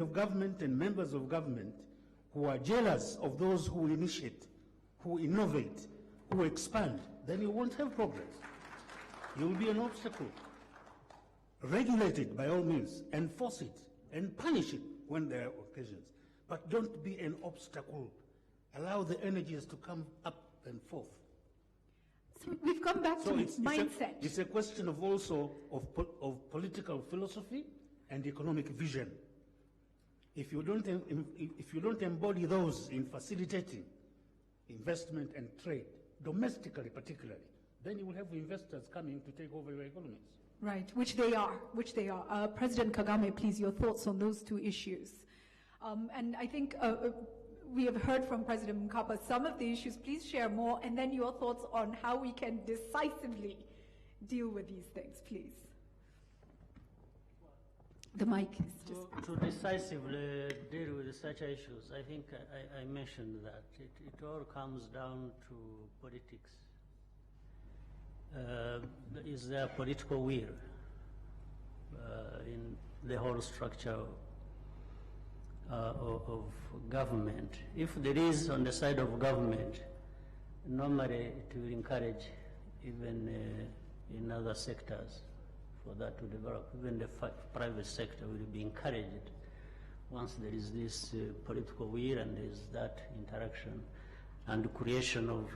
of government and members of government who are jealous of those who initiate, who innovate, who expand, then you won't have progress. You will be an obstacle. Regulate it by all means, enforce it, and punish it when there are occasions. But don't be an obstacle. Allow the energies to come up and forth. So we've come back to mindset. It's a question of also of political philosophy and economic vision. If you don't embody those in facilitating investment and trade, domestically particularly, then you will have investors coming to take over your economies. Right, which they are. President Kagame, please, your thoughts on those two issues. And I think we have heard from President Mkapa some of the issues. Please share more, and then your thoughts on how we can decisively deal with these things, please. The mic is just... To decisively deal with such issues, I think I mentioned that it all comes down to politics. Is there political will in the whole structure of government? If there is on the side of government, normally it will encourage even in other sectors for that to develop. Even the private sector will be encouraged once there is this political will and there is that interaction and creation of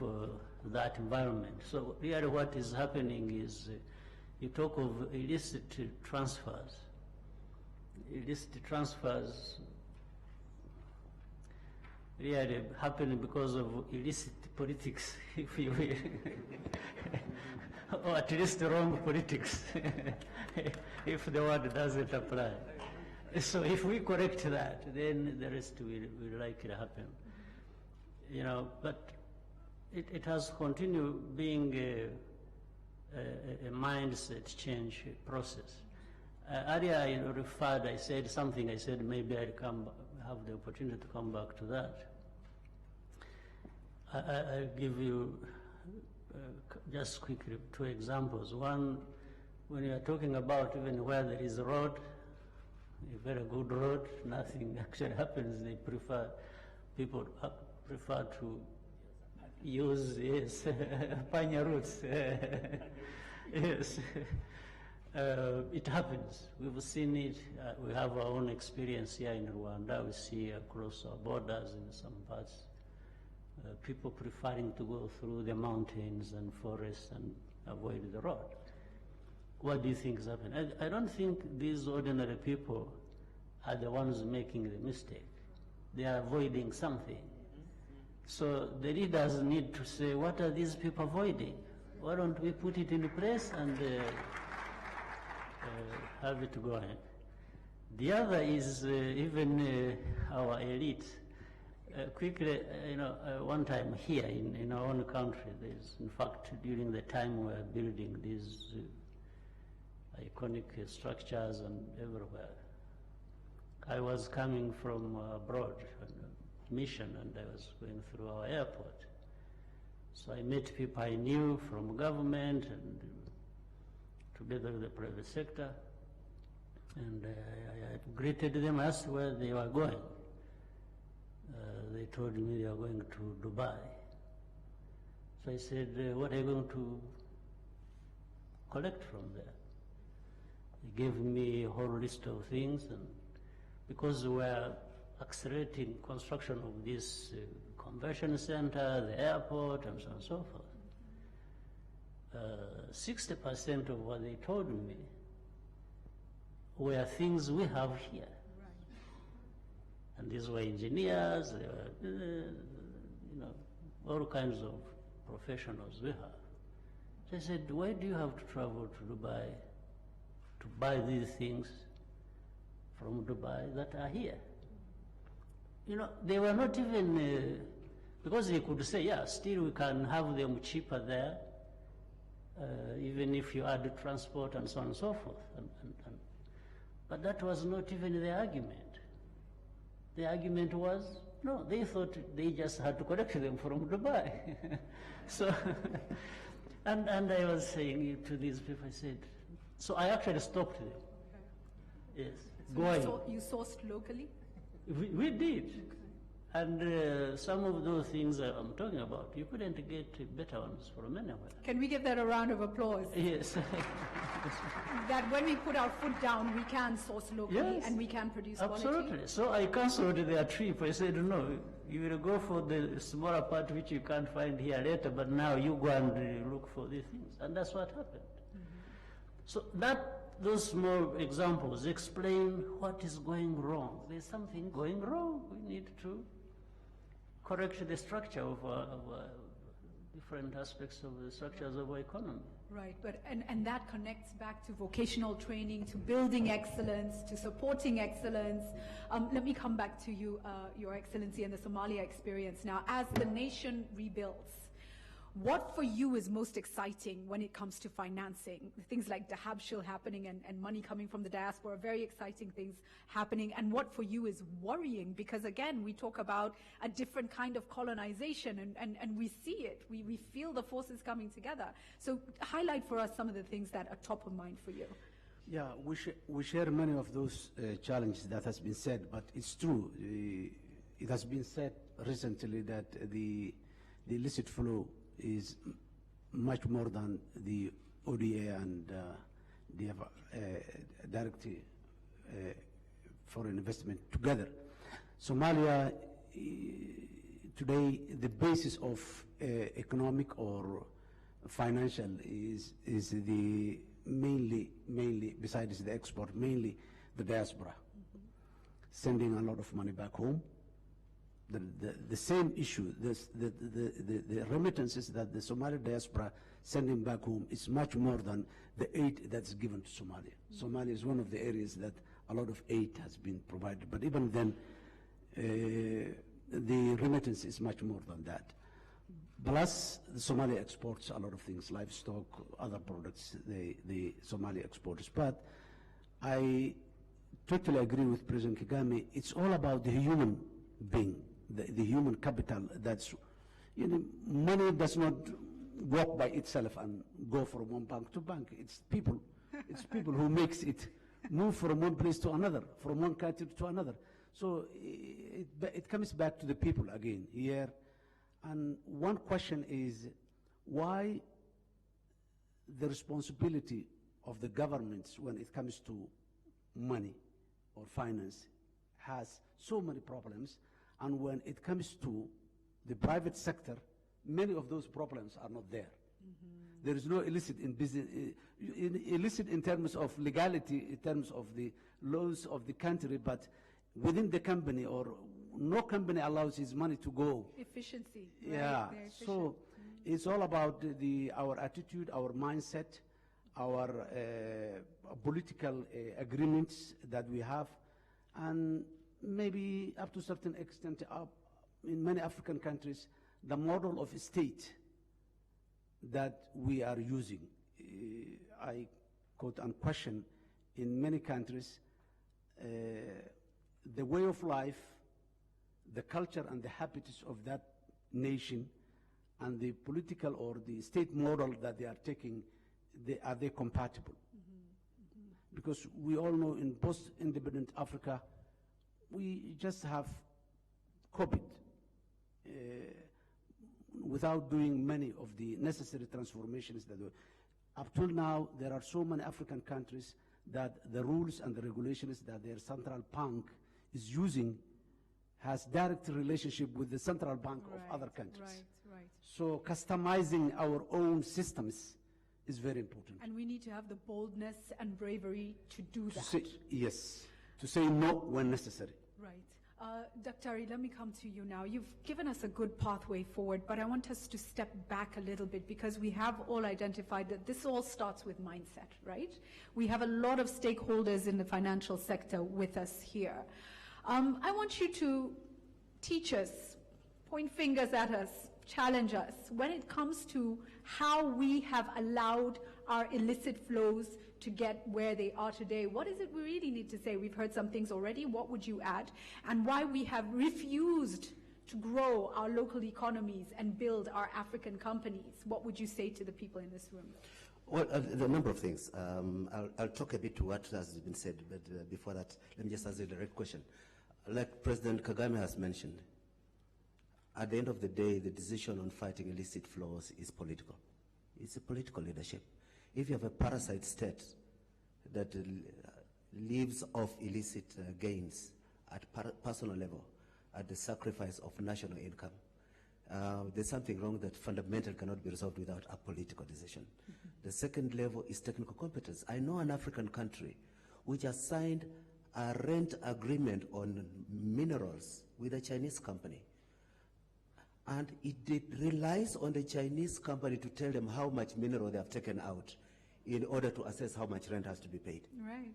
that environment. So really what is happening is you talk of illicit transfers. Illicit transfers really happen because of illicit politics, if you will, or at least wrong politics, if the word doesn't apply. So if we correct that, then the rest will likely happen. You know, but it has continued being a mindset change process. Earlier I said something, I said maybe I'll have the opportunity to come back to that. I'll give you just quickly two examples. One, when you are talking about even where there is a road, a very good road, nothing actually happens. People prefer to use, yes, panya routes. Yes. It happens. We've seen it. We have our own experience here in Rwanda. We see across our borders in some parts, people preferring to go through the mountains and forests and avoid the road. What do you think is happening? I don't think these ordinary people are the ones making the mistake. They are avoiding something. So the leaders need to say, what are these people avoiding? Why don't we put it in place and have it go ahead? The other is even our elite. Quickly, one time here in our own country, there's, in fact, during the time we were building these iconic structures and everywhere, I was coming from abroad on a mission, and I was going through our airport. So I met people I knew from government and together with the private sector, and I greeted them, asked where they were going. They told me they are going to Dubai. So I said, what are you going to collect from there? They gave me a whole list of things, and because we are accelerating construction of this convention center, the airport, and so on and so forth, 60% of what they told me were things we have here. And these were engineers, they were, all kinds of professionals we have. So I said, why do you have to travel to Dubai to buy these things from Dubai that are here? They were not even, because they could say, yeah, still we can have them cheaper there, even if you add transport and so on and so forth. But that was not even the argument. The argument was, no, they thought they just had to collect them from Dubai. So, and I was saying to these people, I said, so I actually stopped them. Yes. going. You sourced locally? We did. And some of those things that I'm talking about, you couldn't get better ones from anywhere. Can we give that a round of applause? Yes. That when we put our foot down, we can source locally Yes, and we can produce absolutely. quality. So I cancelled their trip. I said, no, you will go for the smaller part which you can't find here later, but now you go and look for these things. And that's what happened. So those small examples explain what is going wrong. There's something going wrong. We need to correct the structure of different aspects of the structures of our economy. Right, but and that connects back to vocational training, to building excellence, to supporting excellence. Let me come back to you, Your Excellency, and the Somalia experience. Now, as the nation rebuilds, what for you is most exciting when it comes to financing? Things like the Habshil happening and money coming from the diaspora, very exciting things happening. And what for you is worrying? Because again, we talk about a different kind of colonization and we see it. We feel the forces coming together. So highlight for us some of the things that are top of mind for you. Yeah, we share many of those challenges that has been said, but it's true. It has been said recently that the illicit flow is much more than the ODA and the direct foreign investment together. Somalia today, the basis of economic or financial is the mainly besides the export, mainly the diaspora, sending a lot of money back home. The same issue, the remittances that the Somali diaspora sending back home is much more than the aid that's given to Somalia. Somalia is one of the areas that a lot of aid has been provided, but even then, the remittance is much more than that. Plus, the Somalia exports a lot of things, livestock, other products, the Somalia exports. But I totally agree with President Kagame. It's all about the human being. The human capital. That's, money does not walk by itself and go from one bank to bank. It's people. It's people who makes it move from one place to another, from one country to another. So it comes back to the people again here. And one question is why the responsibility of the governments when it comes to money or finance has so many problems. And when it comes to the private sector, many of those problems are not there. There is no illicit in business, illicit in terms of legality, in terms of the laws of the country, but within the company, or no company allows his money to go. Efficiency. Yeah, right? so it's all about our attitude, our mindset, our political agreements that we have, and maybe up to a certain extent, in many African countries, the model of state that we are using, I quote and question, in many countries, the way of life, the culture and the habits of that nation, and the political or the state model that they are taking, are they compatible? Because we all know in post-independent Africa, we just have copied without doing many of the necessary transformations that up till now, there are so many African countries that the rules and the regulations that their central bank is using has direct relationship with the central bank of other countries. Right. So customizing our own systems is very important. And we need to have the boldness and bravery to do that. Yes, to say no when necessary. Right. Dr. Ari, let me come to you now. You've given us a good pathway forward, but I want us to step back a little bit because we have all identified that this all starts with mindset, right? We have a lot of stakeholders in the financial sector with us here. I want you to teach us, point fingers at us, challenge us when it comes to how we have allowed our illicit flows to get where they are today. What is it we really need to say? We've heard some things already. What would you add? And why we have refused to grow our local economies and build our African companies. What would you say to the people in this room? Well, the number of things. I'll talk a bit to what has been said, but before that, let me just answer the direct question. Like President Kagame has mentioned, at the end of the day, the decision on fighting illicit flows is political. It's a political leadership. If you have a parasite state that lives off illicit gains at personal level, at the sacrifice of national income, there's something wrong that fundamentally cannot be resolved without a political decision. Mm-hmm. The second level is technical competence. I know an African country which has signed a rent agreement on minerals with a Chinese company. And it relies on the Chinese company to tell them how much mineral they have taken out in order to assess how much rent has to be paid. Right.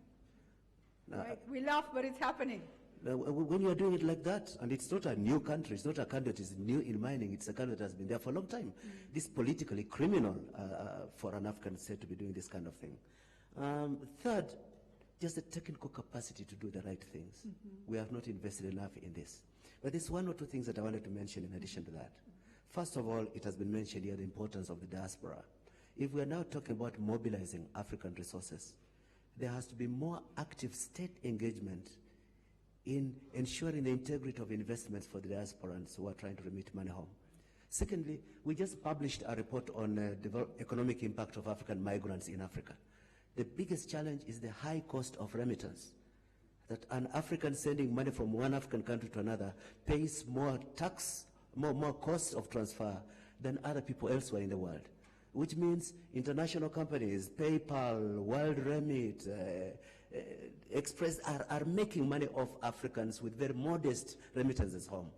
Right. We laugh, but it's happening. When you are doing it like that, and it's not a new country, it's not a country that is new in mining, it's a country that has been there for a long time. This is politically criminal for an African state to be doing this kind of thing. Third, just the technical capacity to do the right things. We have not invested enough in this. But there's one or two things that I wanted to mention in addition to that. First of all, it has been mentioned here, the importance of the diaspora. If we are now talking about mobilizing African resources, there has to be more active state engagement in ensuring the integrity of investments for the diasporans who are trying to remit money home. Secondly, we just published a report on the economic impact of African migrants in Africa. The biggest challenge is the high cost of remittance, that an African sending money from one African country to another pays more tax, more costs of transfer than other people elsewhere in the world, which means international companies, PayPal, World Remit, Express are making money off Africans with very modest remittances home.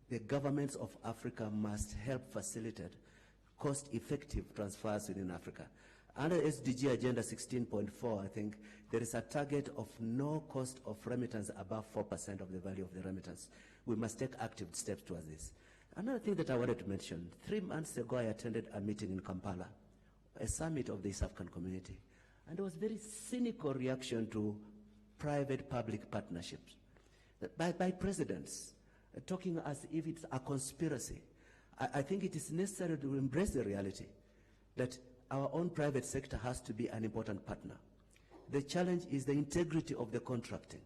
The governments of Africa must help facilitate cost-effective transfers within Africa. Under SDG Agenda 16.4, I think there is a target of no cost of remittance above 4% of the value of the remittance. We must take active steps towards this. Another thing that I wanted to mention, 3 months ago I attended a meeting in Kampala, a summit of the East African community, and there was very cynical reaction to private-public partnerships by presidents, talking as if it's a conspiracy. I think it is necessary to embrace the reality that our own private sector has to be an important partner. The challenge is the integrity of the contracting.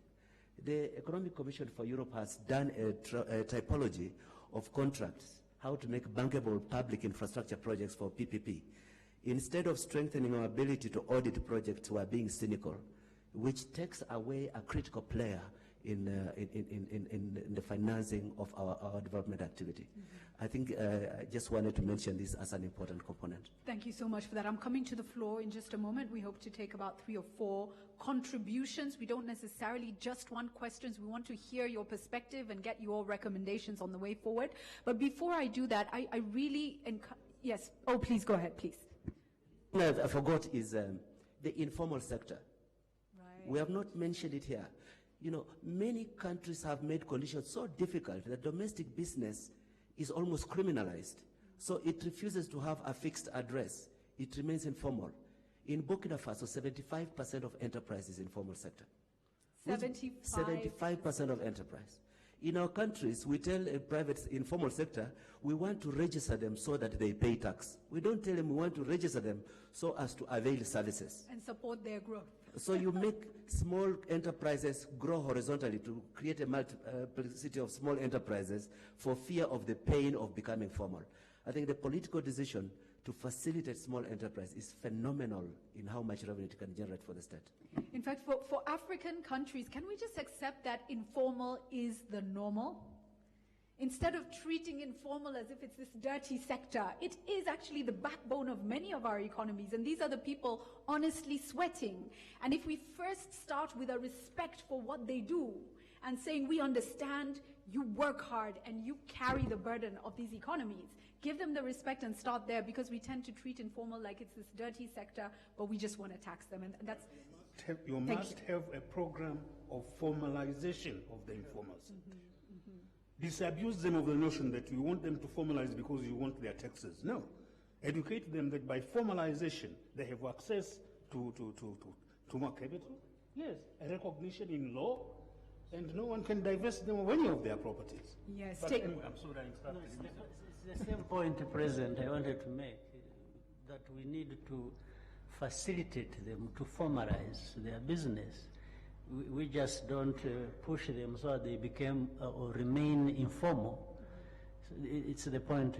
The Economic Commission for Europe has done a typology of contracts, how to make bankable public infrastructure projects for PPP. Instead of strengthening our ability to audit projects, we are being cynical, which takes away a critical player in the financing of our development activity. I think I just wanted to mention this as an important component. Thank you so much for that. I'm coming to the floor in just a moment. We hope to take about 3 or 4 contributions. We don't necessarily just want questions. We want to hear your perspective and get your recommendations on the way forward. But before I do that, I really, yes, oh, please go ahead, please. No, I forgot is the informal sector. Right. We have not mentioned it here. You know, many countries have made conditions so difficult that domestic business is almost criminalized. So it refuses to have a fixed address. It remains informal. In Burkina Faso, 75% of enterprise is informal sector. 75% of enterprise. In our countries, we tell a private informal sector, we want to register them so that they pay tax. We don't tell them we want to register them so as to avail services. And support their growth. So you make small enterprises grow horizontally to create a multiplicity of small enterprises for fear of the pain of becoming formal. I think the political decision to facilitate small enterprise is phenomenal in how much revenue it can generate for the state. In fact, for African countries, can we just accept that informal is the normal? Instead of treating informal as if it's this dirty sector, it is actually the backbone of many of our economies, and these are the people honestly sweating. And if we first start with a respect for what they do and saying we understand, you work hard and you carry the burden of these economies, give them the respect and start there, because we tend to treat informal like it's this dirty sector, but we just want to tax them, and that's... You must have a program of formalization of the informal sector. Disabuse them of the notion that you want them to formalize because you want their taxes. No. Educate them that by formalization, they have access to more capital. Yes, a recognition in law, and no one can divest them of any of their properties. Yes. But anyway, I'm sorry I interrupted. It's the same point, President, I wanted to make, that we need to facilitate them to formalize their business. We just don't push them so they become or remain informal. So it's the point.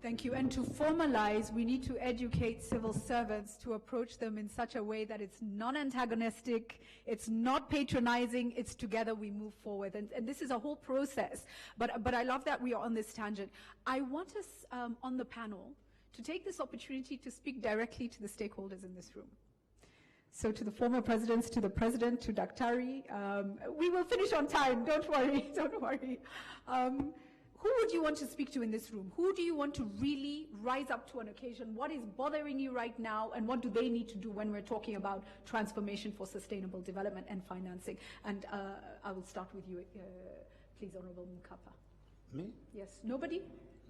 Thank you. And to formalize, we need to educate civil servants to approach them in such a way that it's non-antagonistic, it's not patronizing, it's together we move forward. And this is a whole process. But I love that we are on this tangent. I want us on the panel to take this opportunity to speak directly to the stakeholders in this room. So to the former presidents, to the president, to Daktari, we will finish on time, don't worry, don't worry. Who would you want to speak to in this room? Who do you want to really rise up to an occasion? What is bothering you right now, and what do they need to do when we're talking about transformation for sustainable development and financing? And I will start with you, please, Honorable Mkapa. Me? Yes, nobody?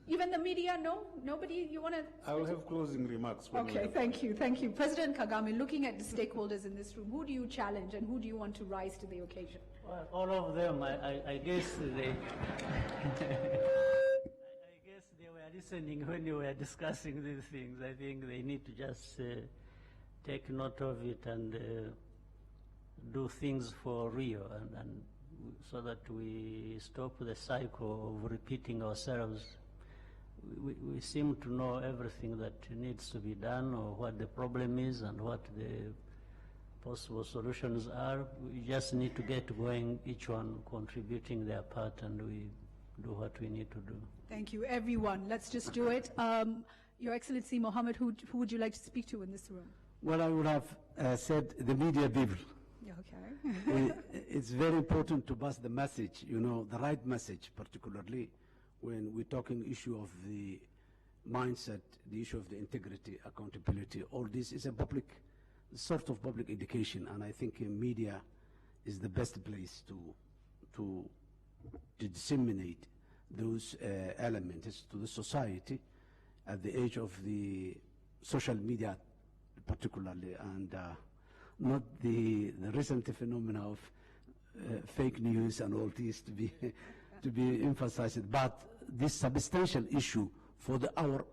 Even the media, no? Nobody? You want to? I will have closing remarks. Okay, thank you, thank you. President Kagame, looking at the stakeholders in this room, who do you challenge and who do you want to rise to the occasion? Well, all of them, I guess they, I guess they were listening when you were discussing these things. I think they need to just take note of it and do things for real, and so that we stop the cycle of repeating ourselves. We seem to know everything that needs to be done, or what the problem is and what the possible solutions are. We just need to get going, each one contributing their part, and we do what we need to do. Thank you, everyone. Let's just do it. Your Excellency Mohammed, who would you like to speak to in this room? Well, I would have said the media people. Okay. It's very important to pass the message, you know, the right message, particularly when we're talking issue of the mindset, the issue of the integrity, accountability. All this is a sort of public education, and I think media is the best place to disseminate those elements to the society at the age of the social media particularly, and not the recent phenomena of fake news and all this to be emphasized, but this substantial issue for our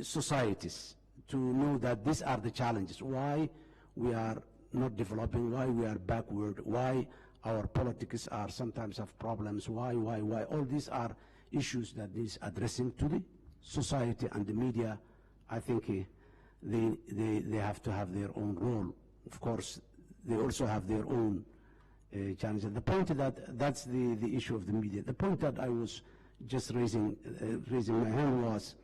societies to know that these are the challenges, why we are not developing, why we are backward, why our politics are sometimes have problems, why. All these are issues that needs addressing to the society, and the media, I think they have to have their own role. Of course, they also have their own challenges. The point that's the issue of the media. The point that I was just raising my hand was,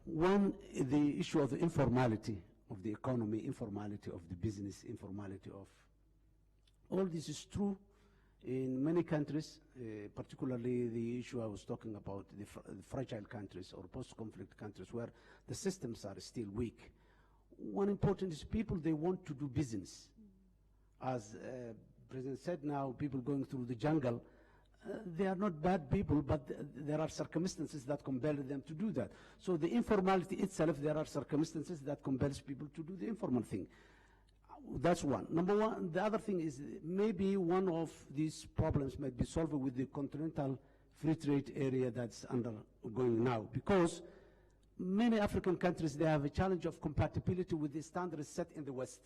one, the issue of the informality of the economy, informality of the business, informality of all this is true in many countries, particularly the issue I was talking about, the fragile countries or post-conflict countries where the systems are still weak. One important is people, they want to do business. As President said now, people going through the jungle, they are not bad people, but there are circumstances that compel them to do that. So the informality itself, there are circumstances that compels people to do the informal thing. That's one. Number one, the other thing is maybe one of these problems might be solved with the continental free trade area that's undergoing now, because many African countries, they have a challenge of compatibility with the standards set in the West.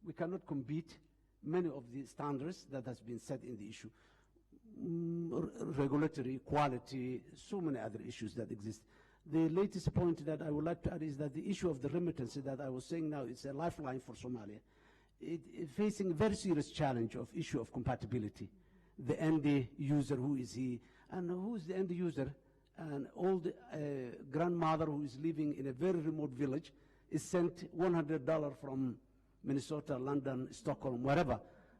We cannot compete many of the standards that has been set in the issue. Regulatory, quality, so many other issues that exist. The latest point that I would like to add is that the issue of the remittances that I was saying now, it's a lifeline for Somalia. It facing a very serious challenge of issue of compatibility. The end user, who is he, and who is the end user? An old grandmother who is living in a very remote village is sent $100 from Minnesota, London, Stockholm, wherever.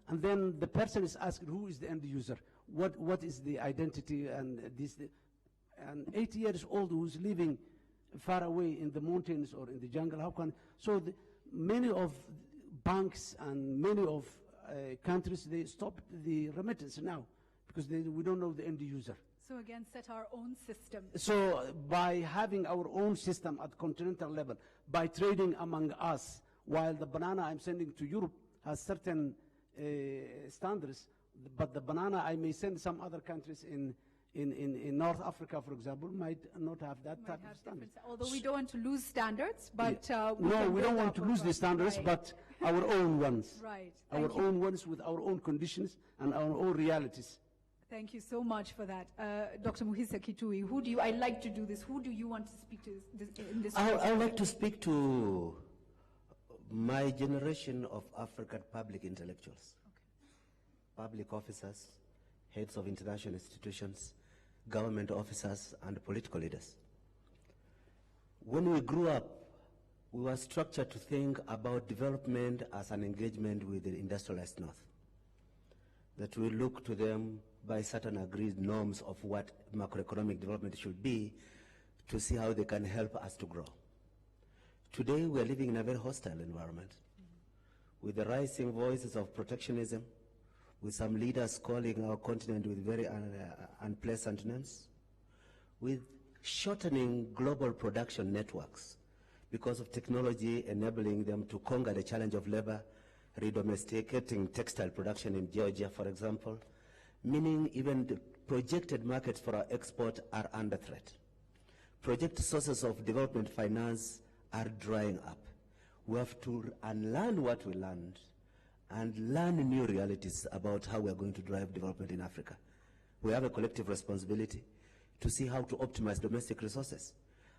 And then the person is asked, who is the end user? What is the identity? And an 80 years old who's living far away in the mountains or in the jungle, how can? So many of banks and many of countries, they stop the remittance now because we don't know the end user. So again, set our own system. So by having our own system at continental level, by trading among us, while the banana I'm sending to Europe has certain standards, but the banana I may send some other countries in in North Africa, for example, might not have that type of standards. Although we don't want to lose standards, but no, we don't want to lose the standards, right. but our own ones. Right. Our Thank you. own ones with our own conditions and our own realities. Thank you so much for that. Dr. Muhisa Kitui, I'd like to do this. Who do you want to speak to in this? I would like to speak to my generation of African public intellectuals, public officers, heads of international institutions, government officers, and political leaders. When we grew up, we were structured to think about development as an engagement with the industrialized North, that we look to them by certain agreed norms of what macroeconomic development should be to see how they can help us to grow. Today, we are living in a very hostile environment with the rising voices of protectionism, with some leaders calling our continent with very unpleasant names, with shortening global production networks because of technology enabling them to conquer the challenge of labor, redomesticating textile production in Georgia, for example, meaning even the projected markets for our export are under threat. Projected sources of development finance are drying up. We have to unlearn what we learned and learn new realities about how we are going to drive development in Africa. We have a collective responsibility to see how to optimize domestic resources,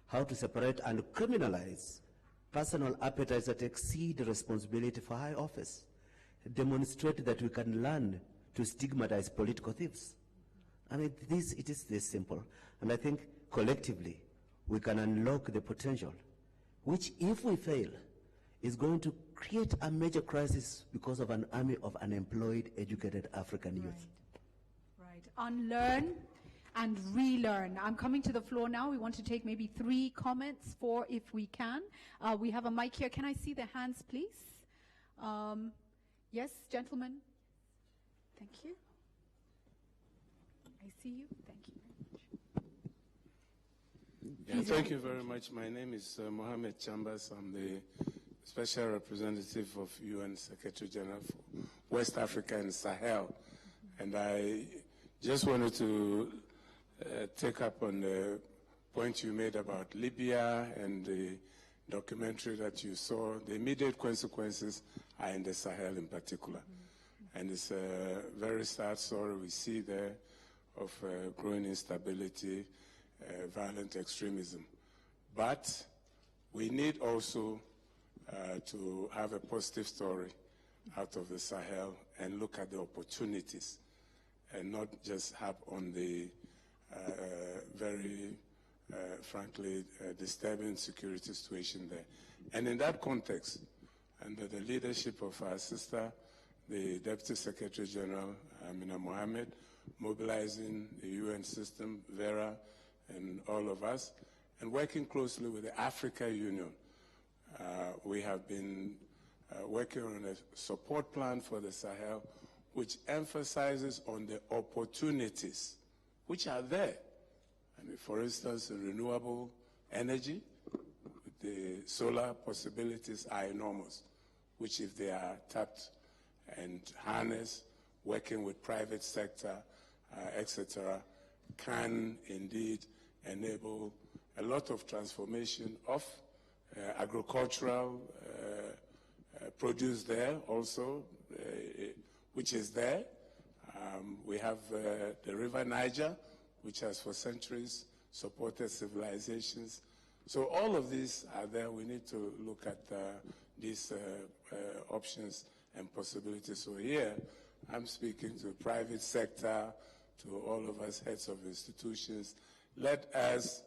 how to separate and criminalize personal appetites that exceed responsibility for high office, demonstrate that we can learn to stigmatize political thieves. I mean, it is this simple. And I think collectively we can unlock the potential, which if we fail, is going to create a major crisis because of an army of unemployed, educated African youth. Right. Unlearn and relearn. I'm coming to the floor now. We want to take maybe 3 comments, 4 if we can. We have a mic here. Can I see the hands, please? Yes, gentlemen. Thank you. I see you. Thank you very much. Yeah, thank you very much. My name is Mohamed Chambers. I'm the Special Representative of UN Secretary General for West Africa and Sahel. And I just wanted to take up on the point you made about Libya and the documentary that you saw. The immediate consequences are in the Sahel in particular. And it's a very sad story we see there of growing instability, violent extremism. But we need also to have a positive story out of the Sahel and look at the opportunities and not just harp on the very, frankly, disturbing security situation there. And in that context, under the leadership of our sister, the Deputy Secretary General, Amina Mohammed, mobilizing the UN system, Vera, and all of us, and working closely with the African Union. We have been working on a support plan for the Sahel, which emphasizes on the opportunities which are there. I mean, for instance, renewable energy, the solar possibilities are enormous, which if they are tapped and harnessed, working with private sector, etc., can indeed enable a lot of transformation of agricultural produce there also, which is there. We have the River Niger, which has for centuries supported civilizations. So all of these are there. We need to look at these options and possibilities. So here, I'm speaking to the private sector, to all of us heads of institutions. Let us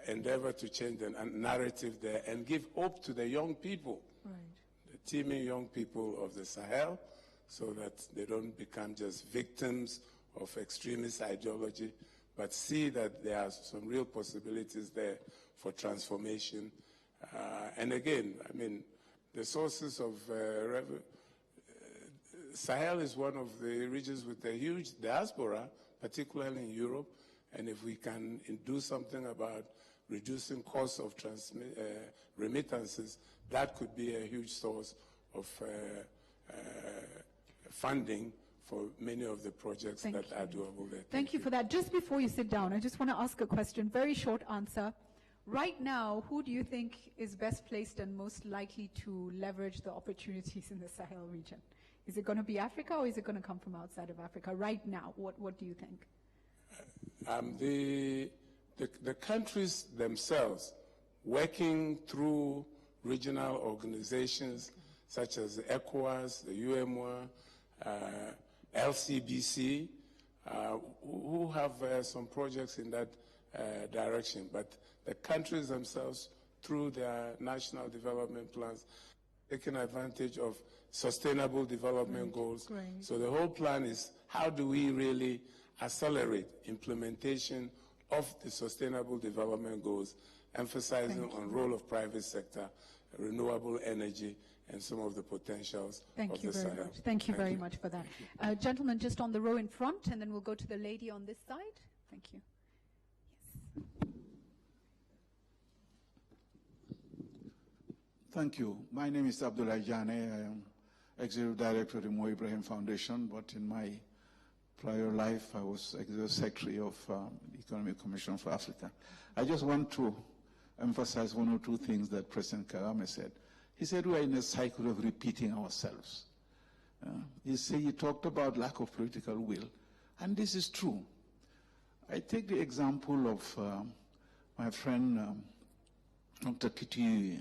endeavor to change the narrative there and give hope to the young people, the teeming young people of the Sahel, so that they don't become just victims of extremist ideology, but see that there are some real possibilities there for transformation. And again, I mean, the sources of revenue, Sahel is one of the regions with a huge diaspora, particularly in Europe, and if we can do something about reducing costs of remittances, that could be a huge source of funding for many of the projects that are doable there. Thank you for that. Just before you sit down, I just want to ask a question, very short answer. Right now, who do you think is best placed and most likely to leverage the opportunities in the Sahel region? Is it going to be Africa, or is it going to come from outside of Africa? Right now, what do you think? The countries themselves, working through regional organizations such as ECOWAS, the UMWA, LCBC, who have some projects in that direction. But the countries themselves, through their national development plans, taking advantage of sustainable development goals. Great. So the whole plan is, how do we really accelerate implementation of the sustainable development goals, emphasizing on role of private sector, renewable energy, and some of the potentials of the Sahel. Thank you very much for that. Gentlemen, just on the row in front, and then we'll go to the lady on this side. Thank you. Yes. Thank you. My name is Abdullah Jane. I am Executive Director of the Mo Ibrahim Foundation, but in my prior life, I was Executive Secretary of the Economic Commission for Africa. I just want to emphasize one or two things that President Kagame said. He said we are in a cycle of repeating ourselves. He talked about lack of political will, and this is true. I take the example of my friend Dr. Kitty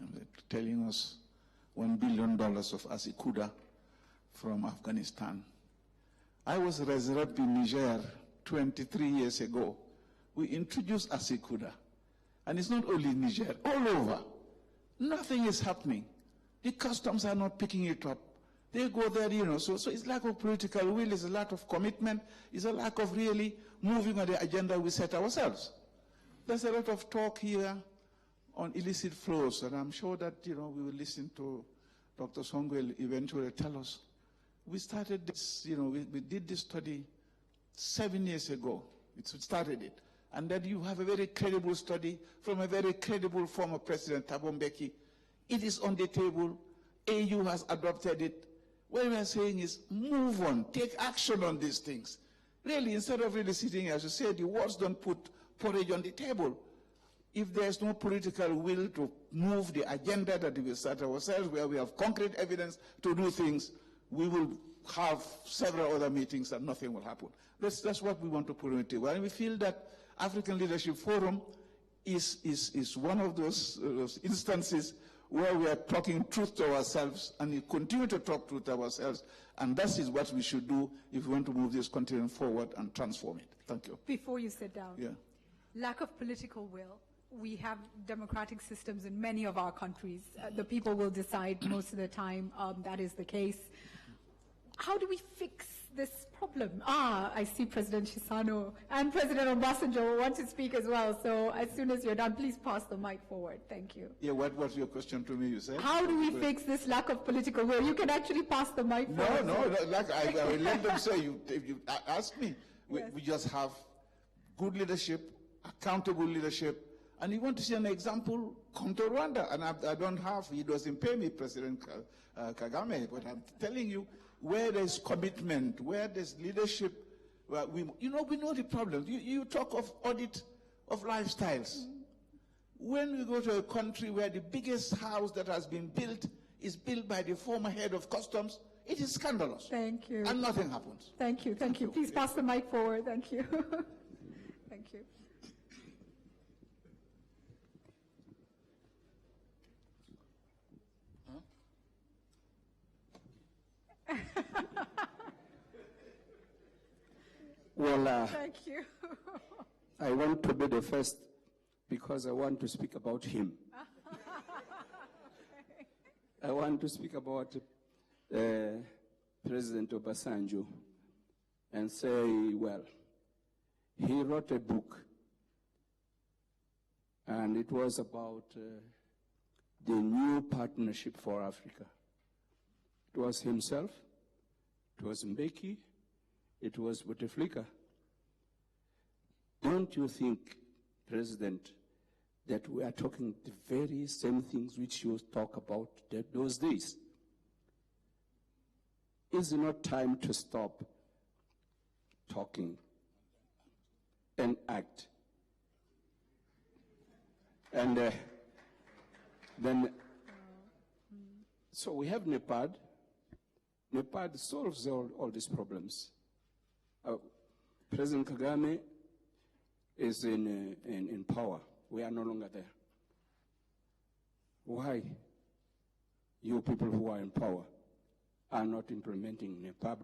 telling us $1 billion of Asikuda from Afghanistan. I was reserved in Niger 23 years ago. We introduced Asikuda, and it's not only Niger, all over. Nothing is happening. The customs are not picking it up. They go there, so it's lack of political will, it's a lack of commitment, it's a lack of really moving on the agenda we set ourselves. There's a lot of talk here on illicit flows, and I'm sure that, we will listen to Dr. Songwe eventually tell us. We started this, we did this study 7 years ago. We started it. And then you have a very credible study from a very credible former President, Thabo Mbeki. It is on the table. AU has adopted it. What we are saying is move on, take action on these things. Really, instead of really sitting, as you said, the words don't put porridge on the table. If there's no political will to move the agenda that we set ourselves, where we have concrete evidence to do things, we will have several other meetings and nothing will happen. That's what we want to put on the table. And we feel that African Leadership Forum is one of those instances where we are talking truth to ourselves, and we continue to talk truth to ourselves, and that is what we should do if we want to move this continent forward and transform it. Thank you. Before you sit down, lack of political will. We have democratic systems in many of our countries. The people will decide most of the time. That is the case. How do we fix this problem? I see President Chisano and President Obasanjo want to speak as well. So as soon as you're done, please pass the mic forward. Thank you. Yeah, what was your question to me, you said? How do we fix this lack of political will? You can actually pass the mic forward. No, like I will let them say, if you ask me, we just have good leadership, accountable leadership, and you want to see an example, come to Rwanda. And I don't have, he doesn't pay me, President Kagame, but I'm telling you, where there's commitment, where there's leadership, we know the problems. You talk of audit of lifestyles. When we go to a country where the biggest house that has been built is built by the former head of customs, it is scandalous. Thank you. And nothing happens. Thank you. Please pass the mic forward. Thank you. Thank you. Well, thank you. I want to be the first because I want to speak about him. I want to speak about President Obasanjo and say, well, he wrote a book, and it was about the new partnership for Africa. It was himself, it was Mbeki, it was Bouteflika. Don't you think, President, that we are talking the very same things which you talk about those days? Is it not time to stop talking and act. And then, so we have NEPAD. NEPAD solves all these problems. President Kagame is in power. We are no longer there. Why you people who are in power are not implementing NEPAD?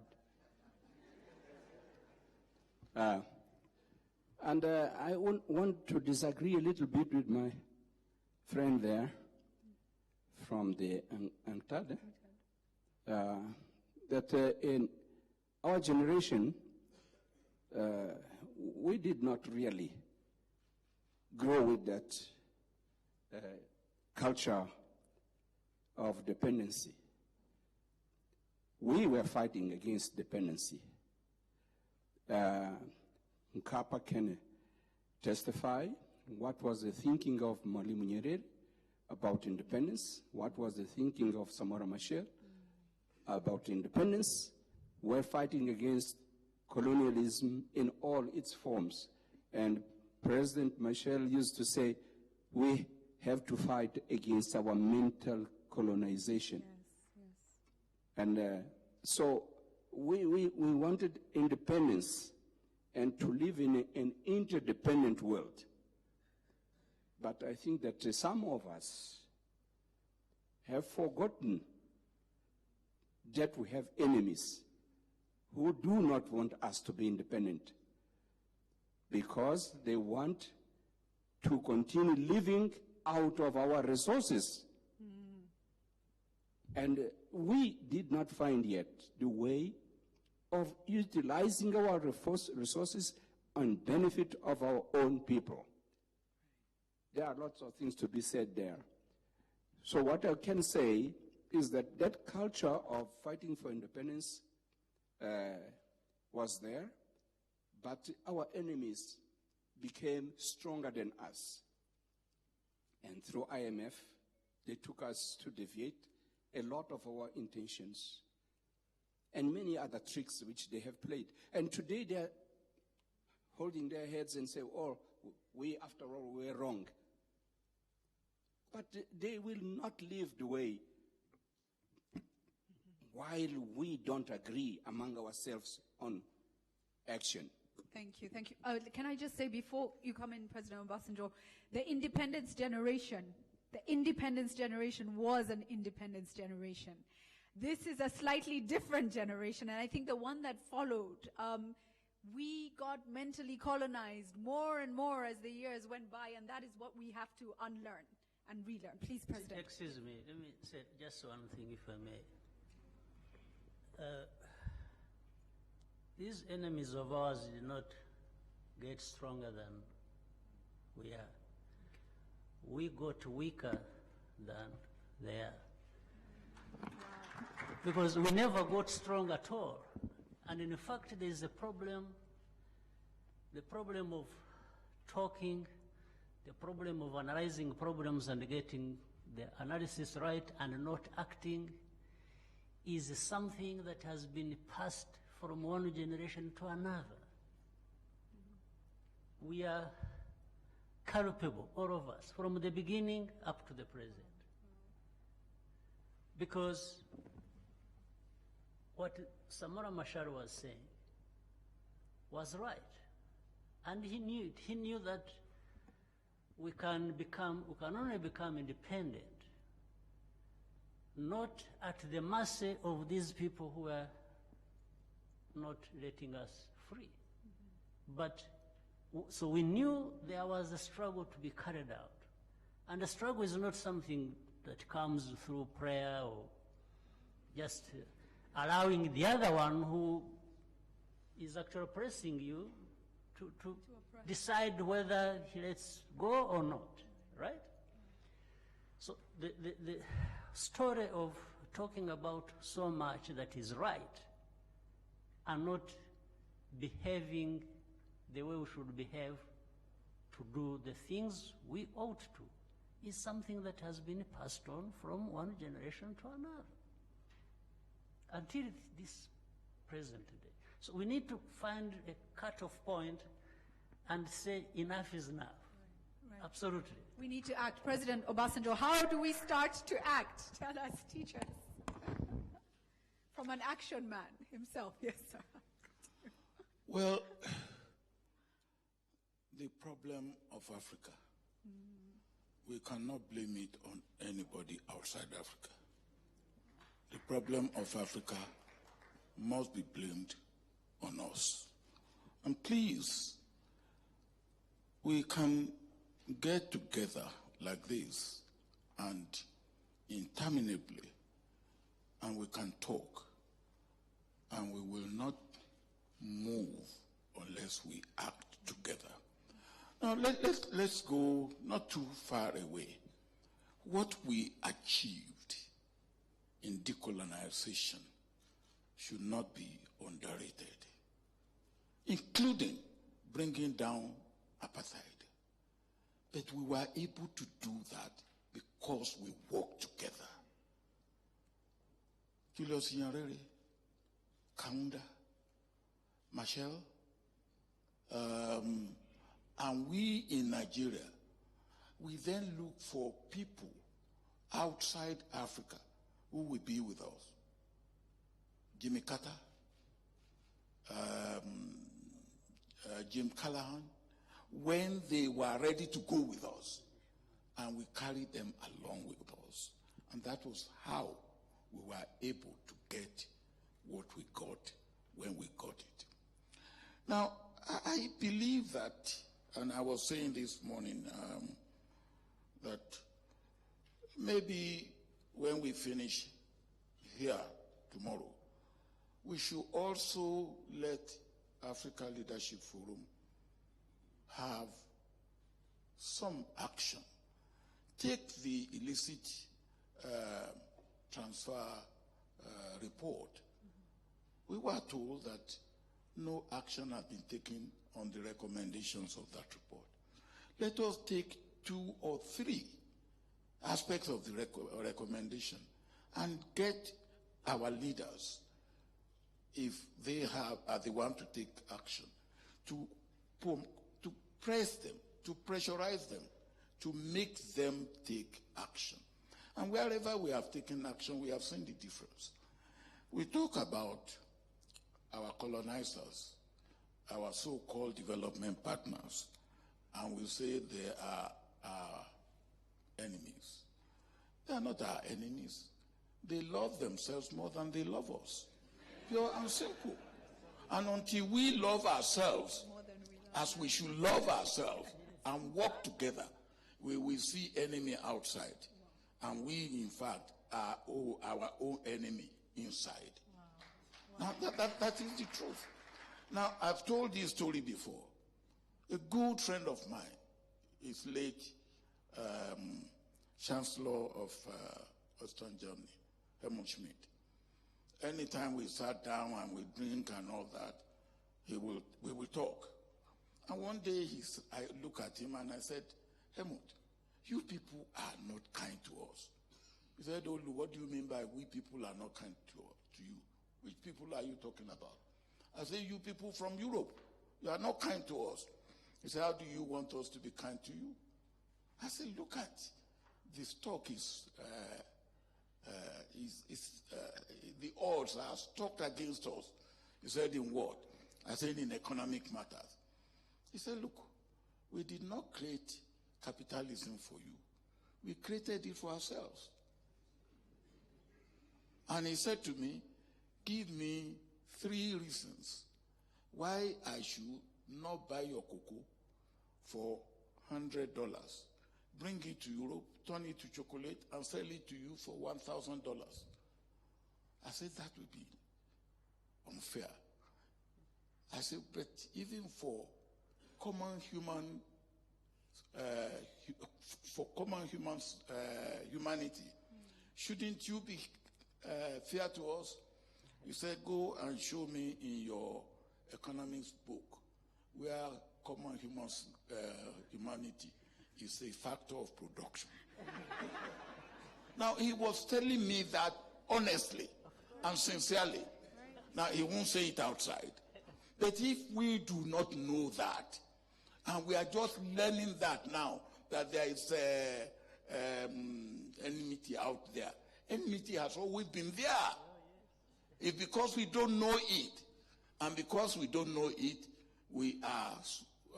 And I want to disagree a little bit with my friend there from the UNCTAD, that in our generation, we did not really grow with that culture of dependency. We were fighting against dependency. Nkapa can testify what was the thinking of Mwalimu Nyerere about independence, what was the thinking of Samora Machel about independence. We're fighting against colonialism in all its forms. And President Machel used to say, we have to fight against our mental colonization. Yes, yes. And so we wanted independence and to live in an interdependent world. But I think that some of us have forgotten that we have enemies who do not want us to be independent because they want to continue living out of our resources. And we did not find yet the way of utilizing our resources on benefit of our own people. There are lots of things to be said there. So what I can say is that that culture of fighting for independence was there, but our enemies became stronger than us. And through IMF, they took us to deviate a lot of our intentions and many other tricks which they have played. And today they're holding their heads and say, oh, we, after all, were wrong. But they will not live the way while we don't agree among ourselves on action. Thank you, thank you. Can I just say before you come in, President Obasanjo, the independence generation was an independence generation. This is a slightly different generation, and I think the one that followed, we got mentally colonized more and more as the years went by, and that is what we have to unlearn and relearn. Please, President. Excuse me, let me say just one thing, if I may. These enemies of ours did not get stronger than we are. We got weaker than they are. Because we never got strong at all. And in fact, there is a problem, the problem of talking, the problem of analyzing problems and getting the analysis right and not acting is something that has been passed from one generation to another. We are culpable, all of us, from the beginning up to the present. Because what Samora Machel was saying was right. And he knew it. He knew that we can only become independent, not at the mercy of these people who are not letting us free. But, so we knew there was a struggle to be carried out. And the struggle is not something that comes through prayer or just allowing the other one who is actually oppressing you to decide whether he lets go or not, right? So the story of talking about so much that is right and not behaving the way we should behave to do the things we ought to is something that has been passed on from one generation to another until this present day. So we need to find a cut-off point and say enough is enough. Right. Absolutely. We need to act. President Obasanjo, how do we start to act? Tell us, teach us. From an action man himself, yes, sir. Well, the problem of Africa, we cannot blame it on anybody outside Africa. The problem of Africa must be blamed on us. And please, we can get together like this and interminably, and we can talk, and we will not move unless we act together. Now, let's go not too far away. What we achieved in decolonization should not be underrated, including bringing down apartheid. But we were able to do that because we worked together. Julius Nyerere, Kaunda, Machel, and we in Nigeria, we then look for people outside Africa who will be with us. Jimmy Carter, Jim Callahan, when they were ready to go with us, and we carried them along with us. And that was how we were able to get what we got when we got it. Now, I believe that, and I was saying this morning, that maybe when we finish here tomorrow, we should also let Africa Leadership Forum have some action. Take the illicit transfer report. We were told that no action had been taken on the recommendations of that report. Let us take 2 or 3 aspects of the recommendation and get our leaders, if they want to take action, to press them, to pressurize them, to make them take action. And wherever we have taken action, we have seen the difference. We talk about our colonizers, our so-called development partners, and we say they are our enemies. They are not our enemies. They love themselves more than they love us. Pure and simple. And until we love ourselves as we should love ourselves and work together, we will see enemy outside. And we, in fact, are our own enemy inside. Now, that is the truth. Now, I've told this story before. A good friend of mine is late Chancellor of Western Germany, Helmut Schmidt. Anytime we sat down and we drink and all that, we will talk. And one day I look at him and I said, Helmut, you people are not kind to us. He said, oh, what do you mean by we people are not kind to you? Which people are you talking about? I said, you people from Europe, you are not kind to us. He said, how do you want us to be kind to you? I said, look at the stock the odds are stacked against us. He said, in what? I said, in economic matters. He said, look, we did not create capitalism for you. We created it for ourselves. And he said to me, give me 3 reasons why I should not buy your cocoa for $100. Bring it to Europe, turn it to chocolate, and sell it to you for $1,000. I said, that would be unfair. I said, but even for common human, humanity, shouldn't you be fair to us? He said, go and show me in your economics book where common humanity is a factor of production. Now, he was telling me that honestly and sincerely. Now, he won't say it outside. But if we do not know that, and we are just learning that now, that there is enmity out there. Enmity has always been there. It's because we don't know it. And because we don't know it, we are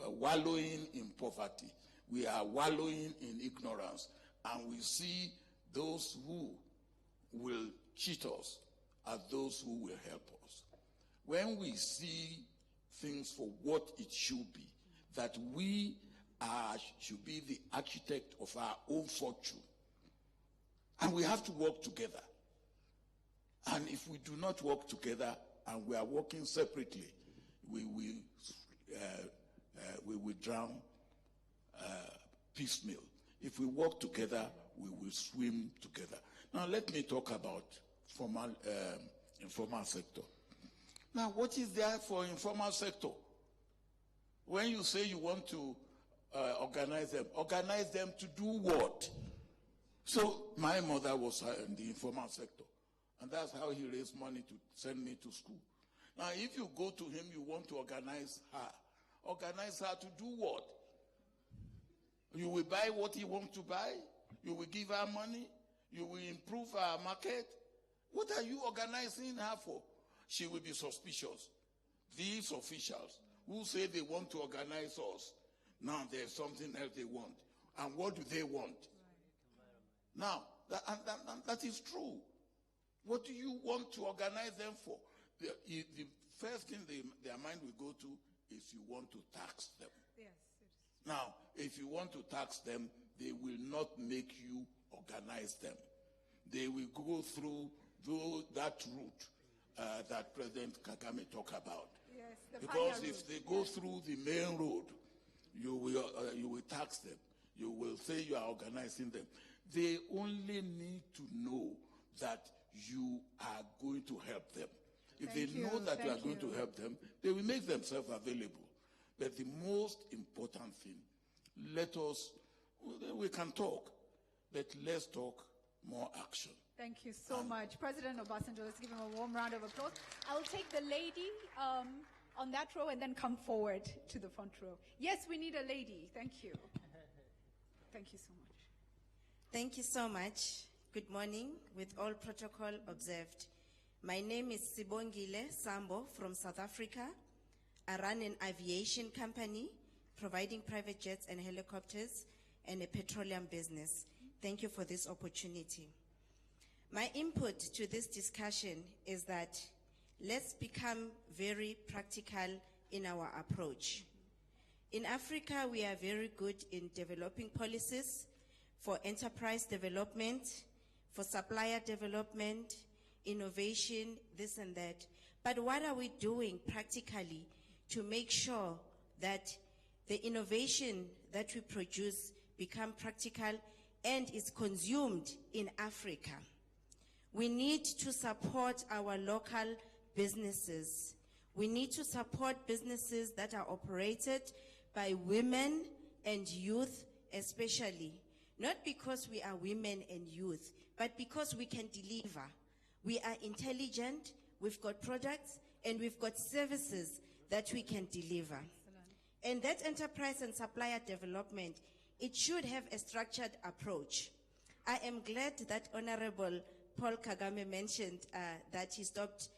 wallowing in poverty. We are wallowing in ignorance. And we see those who will cheat us as those who will help us. When we see things for what it should be, that we should be the architect of our own fortune, and we have to work together. And if we do not work together and we are working separately, we will drown piecemeal. If we work together, we will swim together. Now let me talk about informal sector. Now, what is there for informal sector? When you say you want to organize them to do what? So my mother was in the informal sector, and that's how he raised money to send me to school. Now, if you go to him, you want to organize her to do what? You will buy what he wants to buy? You will give her money? You will improve her market? What are you organizing her for? She will be suspicious. These officials who say they want to organize us, now there's something else they want. And what do they want? Now, that is true. What do you want to organize them for? The first thing their mind will go to is you want to tax them. Yes. Now, if you want to tax them, they will not make you organize them. They will go through that route that President Kagame talked about. Yes, the because if they go through the main road, you will tax them. You will say you are organizing them. They only need to know that you are going to help them. If they know that you are going to help them, they will make themselves available. But the most important thing, we can talk, but let's talk more action. Thank you so much. President Obasanjo, let's give him a warm round of applause. I'll take the lady on that row and then come forward to the front row. Yes, we need a lady. Thank you. Thank you so much. Thank you so much. Good morning, with all protocol observed. My name is Sibongile Sambo from South Africa. I run an aviation company providing private jets and helicopters and a petroleum business. Thank you for this opportunity. My input to this discussion is that let's become very practical in our approach. In Africa, we are very good in developing policies for enterprise development, for supplier development, innovation, this and that. But what are we doing practically to make sure that the innovation that we produce become practical and is consumed in Africa? We need to support our local businesses. We need to support businesses that are operated by women and youth especially. Not because we are women and youth, but because we can deliver. We are intelligent, we've got products, and we've got services that we can deliver. Excellent. And that enterprise and supplier development, it should have a structured approach. I am glad that Honorable Paul Kagame mentioned that he stopped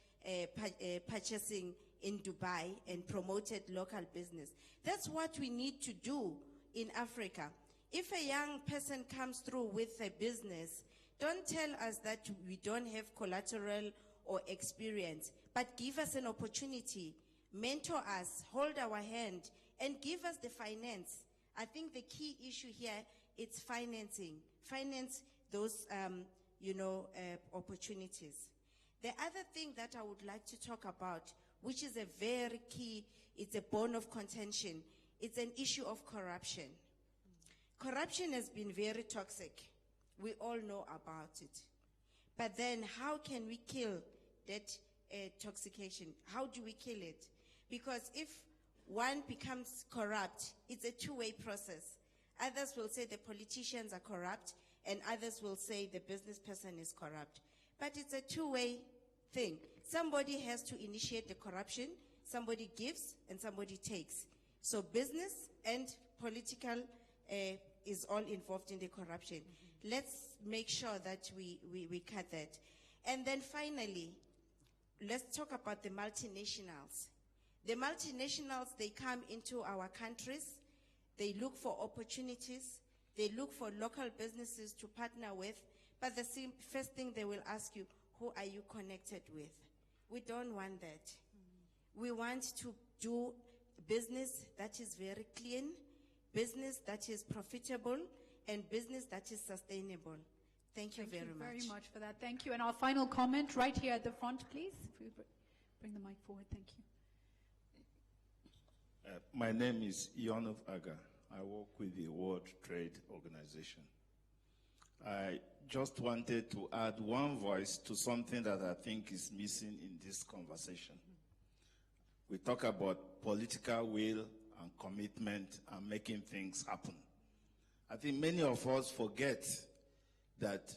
purchasing in Dubai and promoted local business. That's what we need to do in Africa. If a young person comes through with a business, don't tell us that we don't have collateral or experience, but give us an opportunity, mentor us, hold our hand, and give us the finance. I think the key issue here is financing. Finance those opportunities. The other thing that I would like to talk about, which is a very key, it's a bone of contention, it's an issue of corruption. Corruption has been very toxic. We all know about it. But then how can we kill that toxication? How do we kill it? Because if one becomes corrupt, it's a two-way process. Others will say the politicians are corrupt, and others will say the business person is corrupt. But it's a two-way thing. Somebody has to initiate the corruption, somebody gives and somebody takes. So business and political is all involved in the corruption. Let's make sure that we cut that. And then finally, let's talk about the multinationals. The multinationals, they come into our countries, they look for opportunities, they look for local businesses to partner with, but the first thing they will ask you, who are you connected with? We don't want that. We want to do business that is very clean, business that is profitable, and business that is sustainable. Thank you very much. Very much for that. Thank you. And our final comment right here at the front, please. If we bring the mic forward, thank you. My name is Ionov Aga. I work with the World Trade Organization. I just wanted to add one voice to something that I think is missing in this conversation. We talk about political will and commitment and making things happen. I think many of us forget that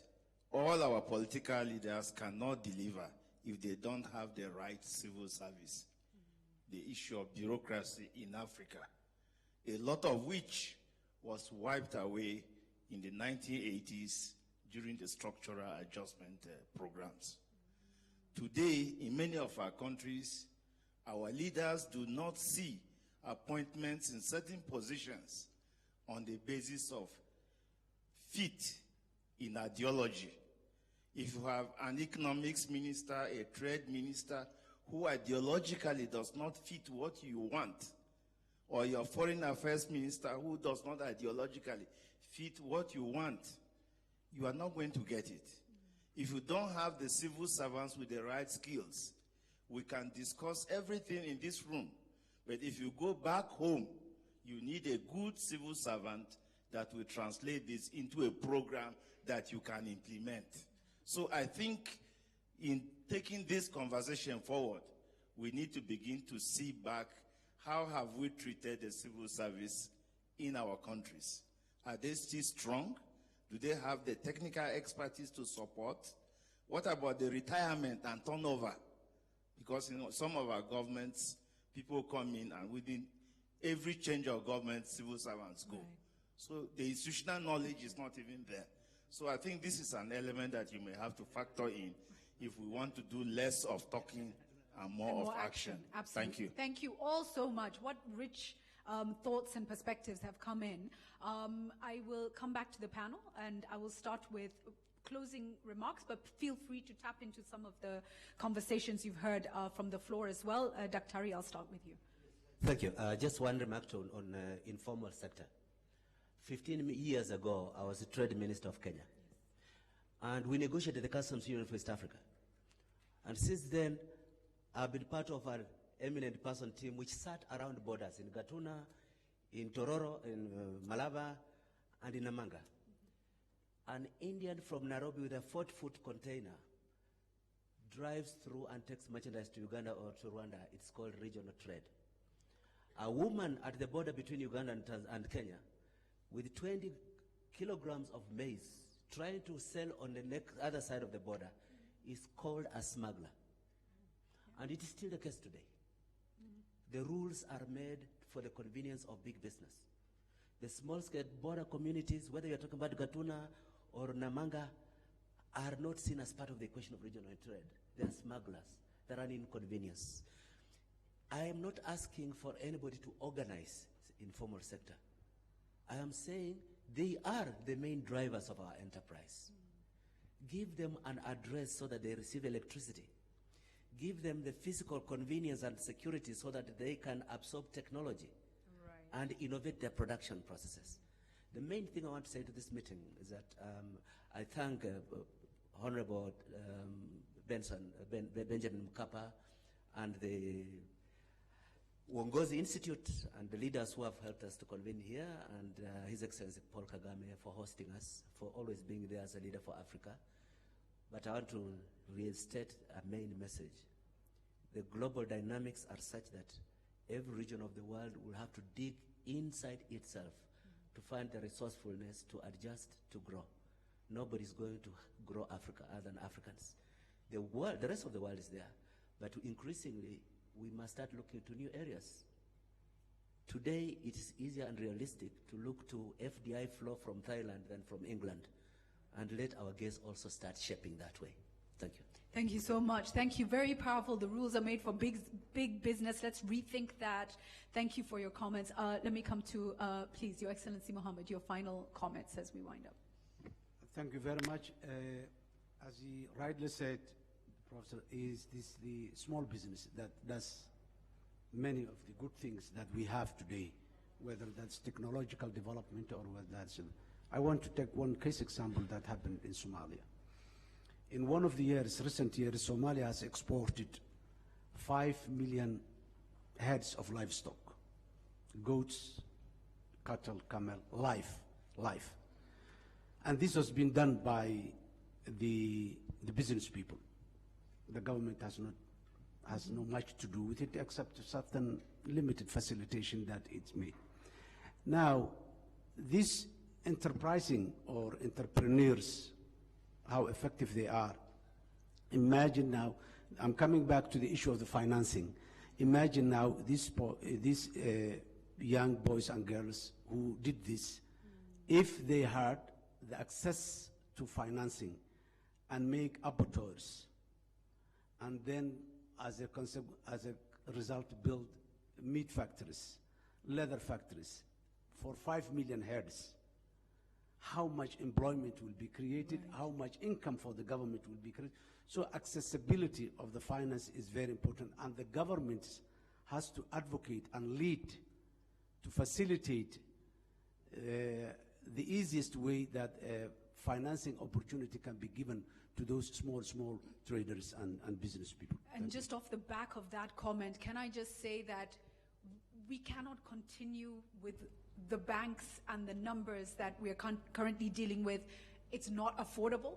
all our political leaders cannot deliver if they don't have the right civil service. The issue of bureaucracy in Africa, a lot of which was wiped away in the 1980s during the structural adjustment programs. Today, in many of our countries, our leaders do not see appointments in certain positions on the basis of fit in ideology. If you have an economics minister, a trade minister, who ideologically does not fit what you want, or your foreign affairs minister who does not ideologically fit what you want, you are not going to get it. If you don't have the civil servants with the right skills, we can discuss everything in this room, but if you go back home, you need a good civil servant that will translate this into a program that you can implement. So I think in taking this conversation forward, we need to begin to see back, how have we treated the civil service in our countries? Are they still strong? Do they have the technical expertise to support? What about the retirement and turnover? Because some of our governments, people come in and within every change of government, civil servants go. Right. So the institutional knowledge is not even there. So I think this is an element that you may have to factor in if we want to do less of talking and more of action. Absolutely. Thank you. Thank you all so much. What rich thoughts and perspectives have come in. I will come back to the panel and I will start with closing remarks, but feel free to tap into some of the conversations you've heard from the floor as well. Dr. Tari, I'll start with you. Thank you. Just one remark on informal sector. 15 years ago, I was the trade minister of Kenya. And we negotiated the customs union for East Africa. And since then, I've been part of an eminent person team which sat around borders in Gatuna, in Tororo, in Malaba, and in Namanga. An Indian from Nairobi with a 40-foot container drives through and takes merchandise to Uganda or to Rwanda. It's called regional trade. A woman at the border between Uganda and Kenya with 20 kilograms of maize trying to sell on the other side of the border is called a smuggler. And it is still the case today. The rules are made for the convenience of big business. The small-scale border communities, whether you're talking about Gatuna or Namanga, are not seen as part of the equation of regional trade. They are smugglers. They're an inconvenience. I am not asking for anybody to organize informal sector. I am saying they are the main drivers of our enterprise. Give them an address so that they receive electricity. Give them the physical convenience and security so that they can absorb technology and innovate their production processes. The main thing I want to say to this meeting is that I thank Honorable Benjamin Mkapa and the Uongozi Institute and the leaders who have helped us to convene here, and His Excellency Paul Kagame for hosting us, for always being there as a leader for Africa. But I want to reinstate a main message. The global dynamics are such that every region of the world will have to dig inside itself to find the resourcefulness to adjust, to grow. Nobody's going to grow Africa other than Africans. The rest of the world is there, but increasingly we must start looking to new areas. Today, it is easier and realistic to look to FDI flow from Thailand than from England, and let our guests also start shaping that way. Thank you. Thank you so much. Thank you. Very powerful. The rules are made for big business. Let's rethink that. Thank you for your comments. Let me come to, please, Your Excellency Mohammed, your final comments as we wind up. Thank you very much. As he rightly said, Professor, is this the small business that does many of the good things that we have today, whether that's technological development or whether that's... I want to take one case example that happened in Somalia. In one of the years, recent years, Somalia has exported 5 million heads of livestock, goats, cattle, camel, life. And this has been done by the business people. The government has no much to do with it except certain limited facilitation that it's made. Now, these enterprising or entrepreneurs, how effective they are. Imagine now, I'm coming back to the issue of the financing. Imagine now these young boys and girls who did this, if they had the access to financing and make abattoirs, and then as a result build meat factories, leather factories for 5 million heads, how much employment will be created, how much income for the government will be created. So accessibility of the finance is very important, and the government has to advocate and lead to facilitate the easiest way that financing opportunity can be given to those small traders and business people. And just off the back of that comment, can I just say that we cannot continue with the banks and the numbers that we are currently dealing with. It's not affordable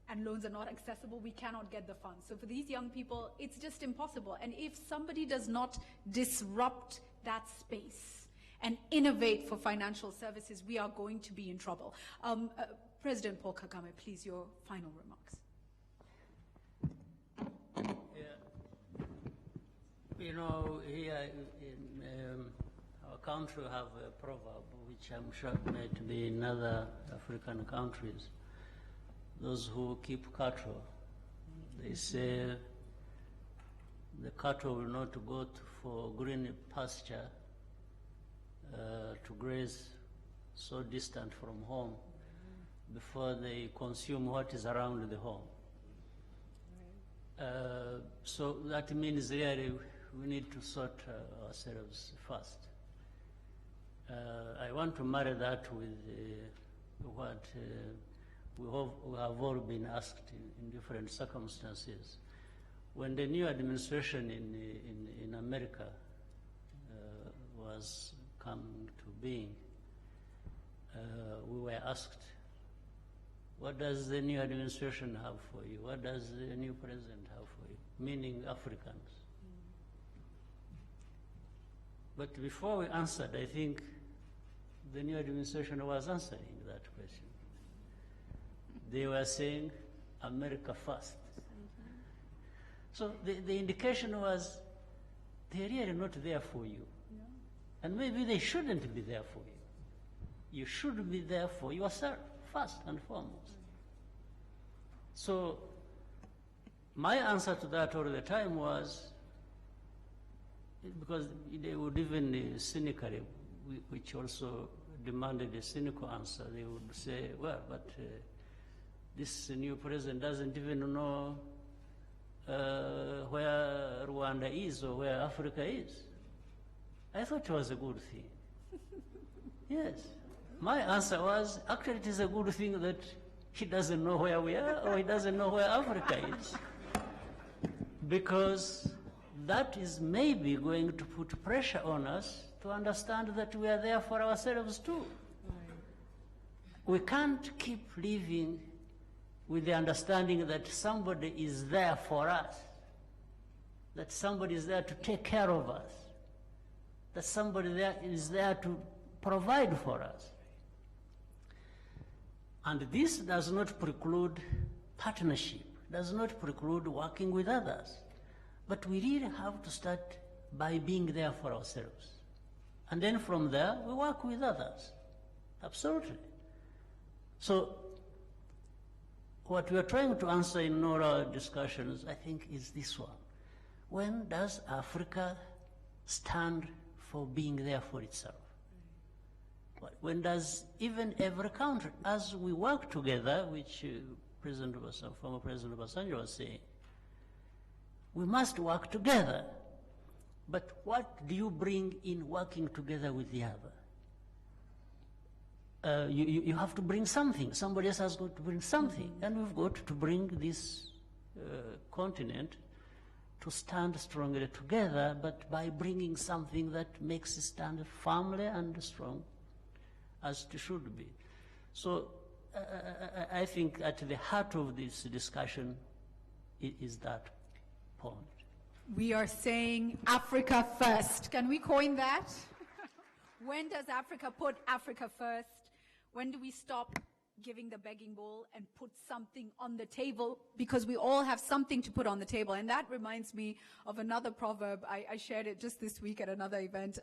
and loans are not accessible. We cannot get the funds. So for these young people, it's just impossible. And if somebody does not disrupt that space and innovate for financial services, we are going to be in trouble. President Paul Kagame, please, your final remarks. You know, here in our country we have a proverb, which I'm sure may be in other African countries. Those who keep cattle, they say the cattle will not go for green pasture to graze so distant from home before they consume what is around the home. So that means really we need to sort ourselves first. I want to marry that with what we have all been asked in different circumstances. When the new administration in America was coming to being, we were asked, what does the new administration have for you? What does the new president have for you? Meaning Africans. But before we answered, I think the new administration was answering that question. They were saying, America first. So the indication was, they're really not there for you. No. And maybe they shouldn't be there for you. You should be there for yourself, first and foremost. So my answer to that all the time was, because they would even cynically, which also demanded a cynical answer, they would say, well, but this new president doesn't even know where Rwanda is or where Africa is. I thought it was a good thing. Yes. My answer was, actually it is a good thing that he doesn't know where we are or he doesn't know where Africa is. Because that is maybe going to put pressure on us to understand that we are there for ourselves too. We can't keep living with the understanding that somebody is there for us, that somebody is there to take care of us, that somebody there is there to provide for us. And this does not preclude partnership, does not preclude working with others. But we really have to start by being there for ourselves. And then from there, we work with others. Absolutely. So what we are trying to answer in all our discussions, I think, is this one. When does Africa stand for being there for itself? When does even every country, as we work together, which former President Obasanjo was saying, we must work together. But what do you bring in working together with the other? You have to bring something. Somebody else has got to bring something. And we've got to bring this continent to stand strongly together, but by bringing something that makes it stand firmly and strong as it should be. So I think at the heart of this discussion is that point. We are saying Africa first. Can we coin that? When does Africa put Africa first? When do we stop giving the begging bowl and put something on the table? Because we all have something to put on the table. And that reminds me of another proverb. I shared it just this week at another event.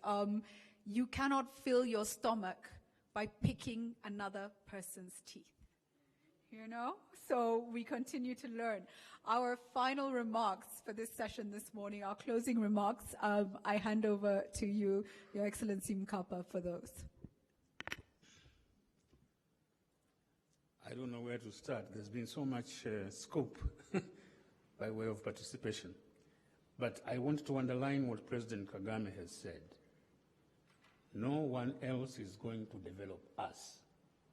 You cannot fill your stomach by picking another person's teeth. You know? So we continue to learn. Our final remarks for this session this morning, our closing remarks, I hand over to you, Your Excellency Mkapa, for those. I don't know where to start. There's been so much scope by way of participation. But I want to underline what President Kagame has said. No one else is going to develop us.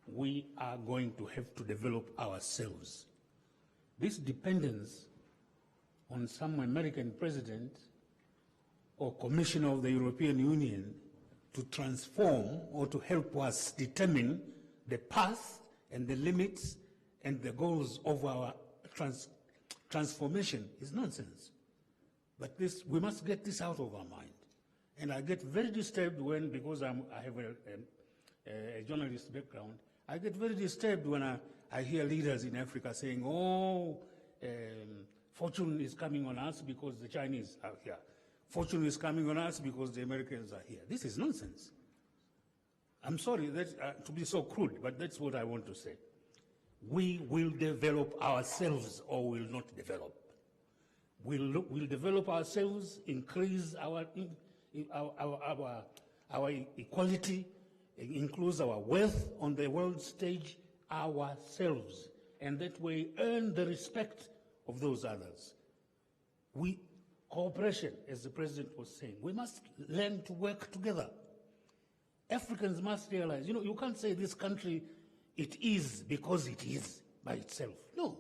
We are going to have to develop ourselves. This dependence on some American president or commissioner of the European Union to transform or to help us determine the path and the limits and the goals of our transformation is nonsense. But we must get this out of our mind. And I get very disturbed when, because I have a journalist background, I get very disturbed when I hear leaders in Africa saying, fortune is coming on us because the Chinese are here. Fortune is coming on us because the Americans are here. This is nonsense. I'm sorry to be so crude, but that's what I want to say. We will develop ourselves or will not develop. We'll develop ourselves, increase our equality, increase our wealth on the world stage ourselves, and that way earn the respect of those others. Cooperation, as the President was saying, we must learn to work together. Africans must realize, you can't say this country, it is because it is by itself. No,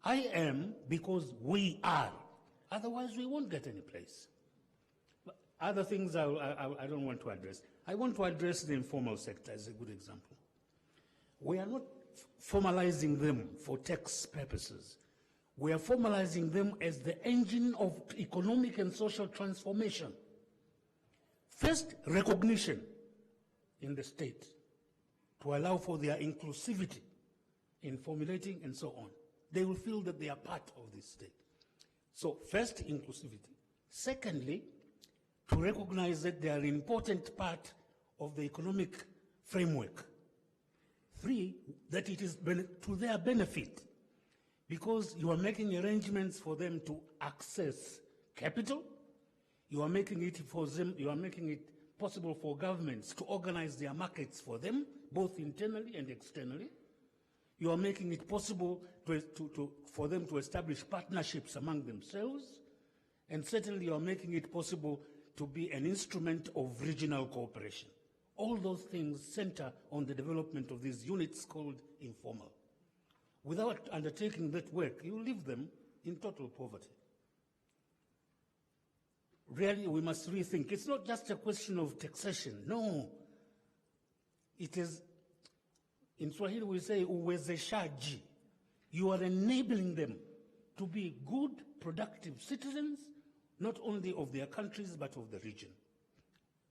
I am because we are. Otherwise, we won't get any place. But other things I don't want to address. I want to address the informal sector as a good example. We are not formalizing them for tax purposes. We are formalizing them as the engine of economic and social transformation. First, recognition in the state to allow for their inclusivity in formulating and so on. They will feel that they are part of this state. So first, inclusivity. Secondly, to recognize that they are an important part of the economic framework. Three, that it is to their benefit because you are making arrangements for them to access capital. You are making it for them, you are making it possible for governments to organize their markets for them, both internally and externally. You are making it possible for them to establish partnerships among themselves. And certainly you are making it possible to be an instrument of regional cooperation. All those things center on the development of these units called informal. Without undertaking that work, you leave them in total poverty. Really, we must rethink. It's not just a question of taxation. No. It is, in Swahili we say, uwezeshaji. You are enabling them to be good, productive citizens, not only of their countries, but of the region.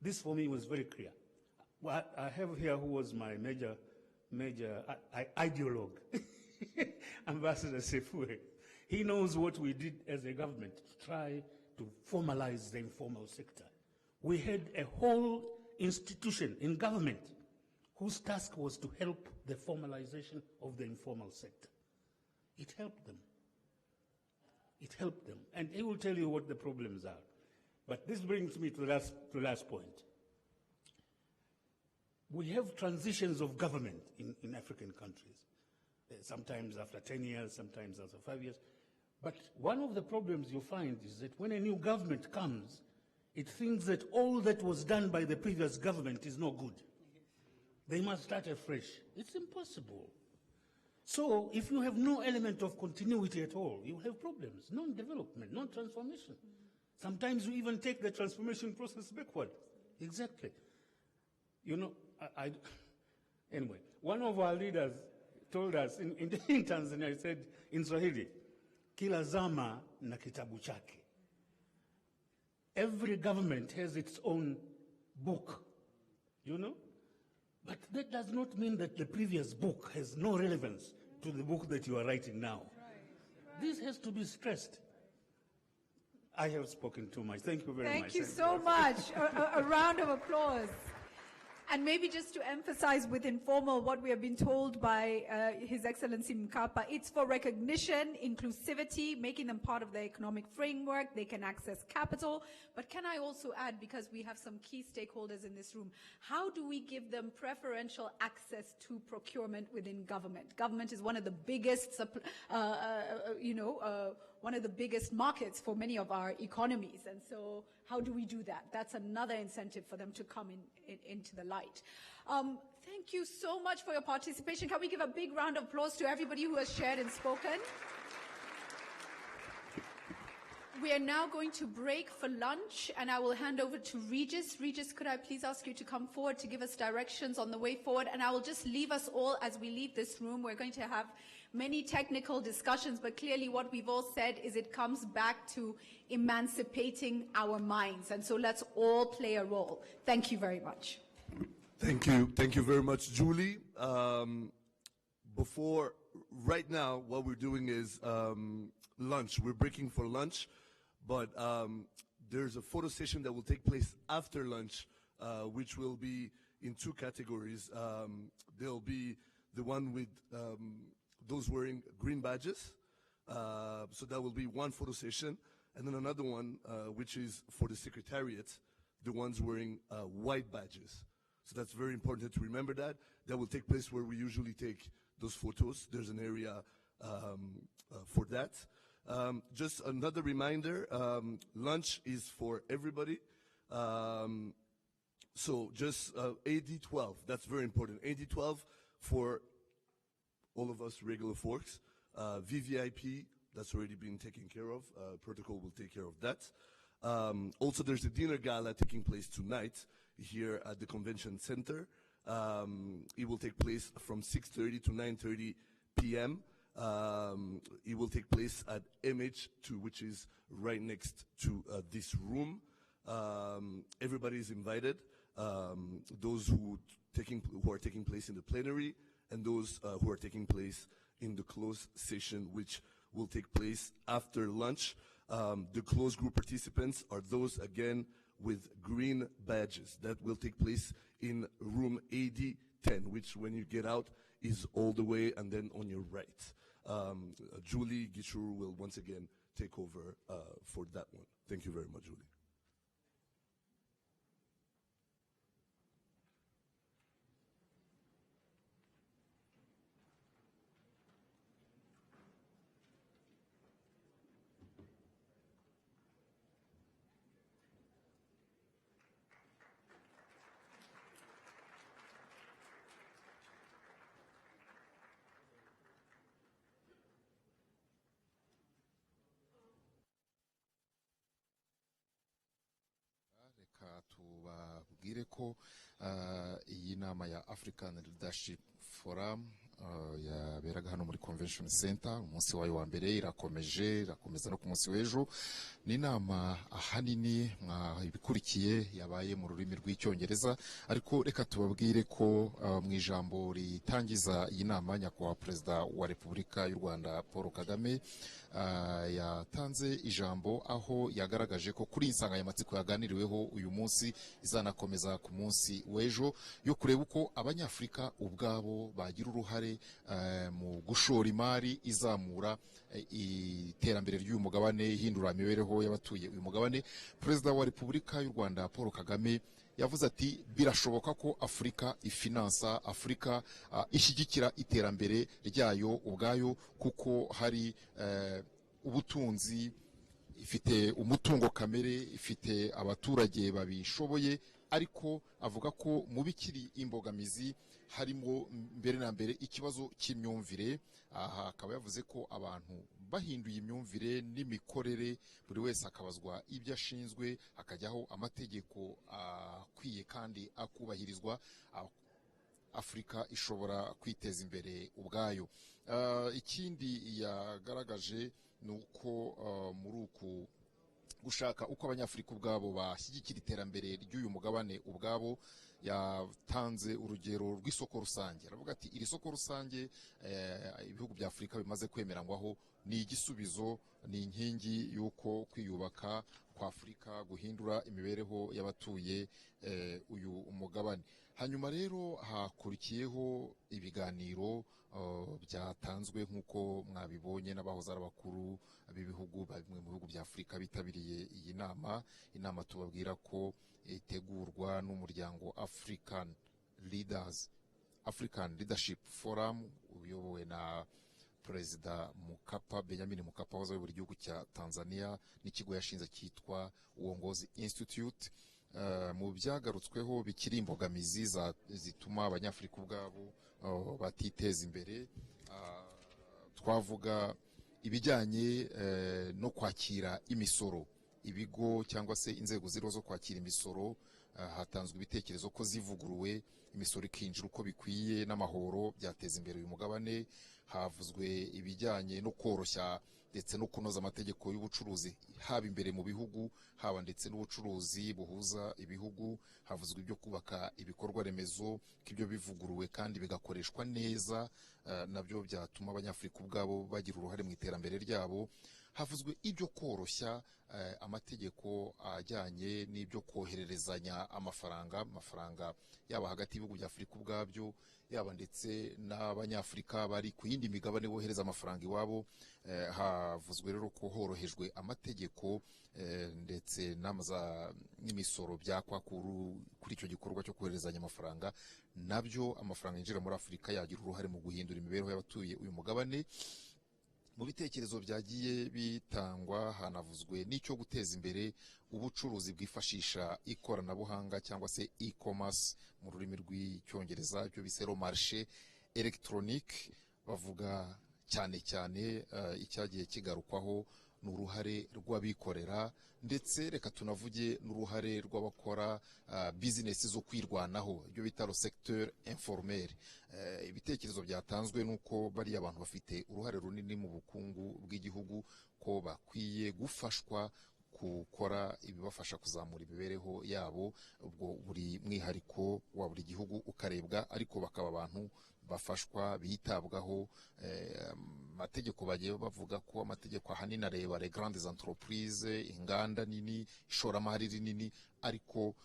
This for me was very clear. Well, I have here who was my major ideologue, Ambassador Sefue. He knows what we did as a government to try to formalize the informal sector. We had a whole institution in government whose task was to help the formalization of the informal sector. It helped them. It helped them. And he will tell you what the problems are. But this brings me to the last point. We have transitions of government in African countries, sometimes after 10 years, sometimes after 5 years. But one of the problems you find is that when a new government comes, it thinks that all that was done by the previous government is no good. They must start afresh. It's impossible. So if you have no element of continuity at all, you have problems, non-development, non-transformation. Sometimes you even take the transformation process backward. Exactly. You know, anyway, one of our leaders told us in Tanzania, he said in Swahili, kila zama na kitabu chake. Every government has its own book, you know? But that does not mean that the previous book has no relevance to the book that you are writing now. Right. This has to be stressed. I have spoken too much. Thank you very much. Thank you so much. A round of applause. And maybe just to emphasize with informal what we have been told by His Excellency Mkapa, it's for recognition, inclusivity, making them part of the economic framework, they can access capital. But can I also add, because we have some key stakeholders in this room, how do we give them preferential access to procurement within government? Government is one of the biggest, one of the biggest markets for many of our economies. And so how do we do that? That's another incentive for them to come into the light. Thank you so much for your participation. Can we give a big round of applause to everybody who has shared and spoken? We are now going to break for lunch, and I will hand over to Regis. Regis, could I please ask you to come forward to give us directions on the way forward? And I will just leave us all as we leave this room. We're going to have many technical discussions, but clearly what we've all said is it comes back to emancipating our minds. And so let's all play a role. Thank you very much. Thank you. Thank you very much, Julie. Right now, what we're doing is lunch. We're breaking for lunch, but there's a photo session that will take place after lunch, which will be in two categories. There'll be the one with those wearing green badges. So that will be one photo session. And then another one, which is for the secretariat, the ones wearing white badges. So that's very important to remember that. That will take place where we usually take those photos. There's an area for that. Just another reminder, lunch is for everybody. So just AD12, that's very important. AD12 for all of us regular folks. VVIP, that's already been taken care of. Protocol will take care of that. Also, there's a dinner gala taking place tonight here at the convention center. It will take place from 6:30 to 9:30 p.m. It will take place at MH2, which is right next to this room. Everybody is invited. Those who are taking place in the plenary, and those who are taking place in the closed session, which will take place after lunch. The closed group participants are those, again, with green badges. That will take place in room AD10, which when you get out is all the way and then on your right. Julie Gichuru will once again take over for that one. Thank you very much, Julie. tubabwire ko iyi nama ya African Leadership Forum yaberaga hano muri Convention Center. Umunsi wayo wa mbere irakomeza no ku munsi w'ejo. Ni inama ahanini ibikurikiye yabaye mu rurimi rw'icyongereza, ariko reka tubabwire ko mu ijambo ritangiza iyi nama nyakubahwa Perezida wa Repubulika y'u Rwanda Paul Kagame yatanze ijambo aho yagaragaje ko kuri insanganyamatsiko yaganiriweho uyu munsi izanakomeza ku munsi w'ejo, yo kureba uko abanyafurika ubwabo bagira uruhare mu gushora imari izamura iterambere ry'uyu mugabane, ihindura imibereho y'abatuye uyu mugabane. Perezida wa Repubulika y'u Rwanda Paul Kagame yavuze ati birashoboka ko Afurika ifinansa, Afurika ishyigikira iterambere ryayo ubwayo, kuko hari ubutunzi, ifite umutungo kamere, ifite abaturage babishoboye, ariko avuga ko mu bikiri imbogamizi harimo mbere na mbere ikibazo cy'imyumvire. Aha akaba yavuze ko abantu bahinduye imyumvire n'imikorere, buri wese akabazwa ibyo ashinzwe, hakajyaho amategeko akwiye kandi akubahirizwa, Afurika ishobora kwiteza imbere ubwayo. Ikindi yagaragaje ni uko muri uku gushaka uko abanyafurika ubwabo bashyigikira iterambere ry'uyu mugabane ubwabo, yatanze urugero rw'isoko rusange. Aravuga ati iri soko rusange ibihugu bya Afurika bimaze kwemeranywaho ni igisubizo, ni inkingi y'uko kwiyubaka kwa Afurika guhindura imibereho y'abatuye uyu mugabane. Hanyuma rero hakurikiyeho ibiganiro byatanzwe nk'uko mwabibonye n'abahoze ari abakuru b'ibihugu bimwe mu bihugu bya Afurika bitabiriye iyi nama. Inama tubabwira ko itegurwa n'umuryango African Leadership Forum uyobowe na Perezida Mkapa, Benjamin Mkapa, wahoze ayobora igihugu cya Tanzania, n'ikigo yashinze cyitwa Uongozi Institute. Mu byagarutsweho bikiri imbogamizi zituma abanyafurika ubwabo batiteza imbere, twavuga ibijyanye no kwakira imisoro. Ibigo cyangwa se inzego ziriho zo kwakira imisoro, hatanzwe ibitekerezo ko zivuguruwe imisoro ikinjira uko bikwiye n'amahoro byateza imbere uyu mugabane. Havuzwe ibijyanye no koroshya ndetse no kunoza amategeko y'ubucuruzi, haba imbere mu bihugu, haba ndetse n'ubucuruzi buhuza ibihugu. Havuzwe ibyo kubaka ibikorwa remezo, k'ibyo bivuguruwe kandi bigakoreshwa neza, nabyo byatuma abanyafurika ubwabo bagira uruhare mu iterambere ryabo. Havuzwe ibyo koroshya amategeko ajyanye n'ibyo kohererezanya amafaranga yaba hagati y'ibihugu bya Afurika ubwabyo, yaba ndetse n'abanyafurika bari ku yindi migabane bohereza amafaranga iwabo. Havuzwe rero ko horohejwe amategeko ndetse n'imisoro byakwa kuri icyo gikorwa cyo koherezanya amafaranga, nabyo amafaranga yinjira muri Afurika yagira uruhare mu guhindura imibereho y'abatuye uyu mugabane. Mu bitekerezo byagiye bitangwa hanavuzwe n'icyo guteza imbere ubucuruzi bwifashisha ikoranabuhanga cyangwa se e-commerce mu rurimi rw'icyongereza, byo bisero marché électronique. Bavuga cyane icyagiye kigarukwaho n'uruhare rw'abikorera, ndetse reka tunavuge n'uruhare rw'abakora business zo kwirwanaho, ibyo bita le secteur informel. Ibitekerezo byatanzwe nuko bari abantu bafite uruhare runini mu bukungu bw'igihugu, ko bakwiye gufashwa gukora ibibafasha kuzamura imibereho yabo. Ubwo buri mwihariko wa buri gihugu ukarebwa, ariko bakaba abantu bafashwa bitabwaho. Amategeko bagiye bavuga ko amategeko ahanini areba les grandes entreprises, inganda nini, ishoramari rinini, ariko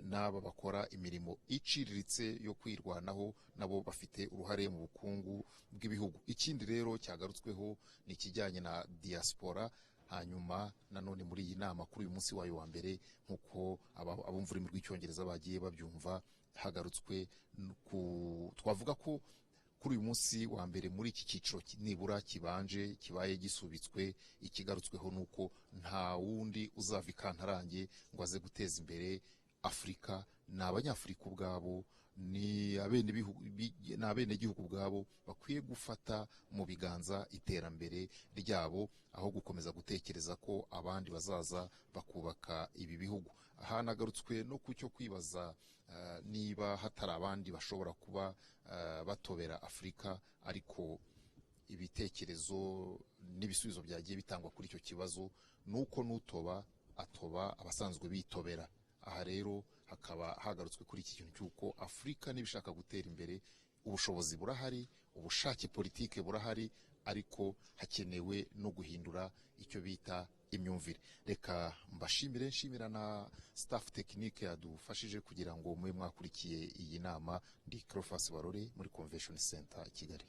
n'aba bakora imirimo iciriritse yo kwirwanaho nabo bafite uruhare mu bukungu bw'ibihugu. Ikindi rero cyagarutsweho ni ikijyanye na diaspora. Hanyuma nanone muri iyi nama kuri uyu munsi wayo wa mbere, nk'uko abumva ururimi rw'icyongereza bagiye babyumva, hagarutswe twavuga ko kuri uyu munsi wa mbere muri iki cyiciro nibura kibanje kibaye gisubitswe, ikigarutsweho nuko nta wundi uzava ikantarange ngo aze guteza imbere Afurika ni abanyafurika ubwabo, ni abenegihugu ubwabo bakwiye gufata mu biganza iterambere ryabo, aho gukomeza gutekereza ko abandi bazaza bakubaka ibi bihugu. Hanagarutswe no ku cyo kwibaza niba hatari abandi bashobora kuba batobera Afurika, ariko ibitekerezo n'ibisubizo byagiye bitangwa kuri icyo kibazo nuko nutoba atoba abasanzwe bitobera. Aha rero hakaba hagarutswe kuri iki kintu cy'uko Afurika nibishaka gutera imbere, ubushobozi burahari, ubushake politike burahari, ariko hakenewe no guhindura icyo bita imyumvire. Reka nshimira na staff technique yadufashije kugira ngo mube mwakurikiye iyi nama. Ndi Cleophas Barore muri Convention Center Kigali.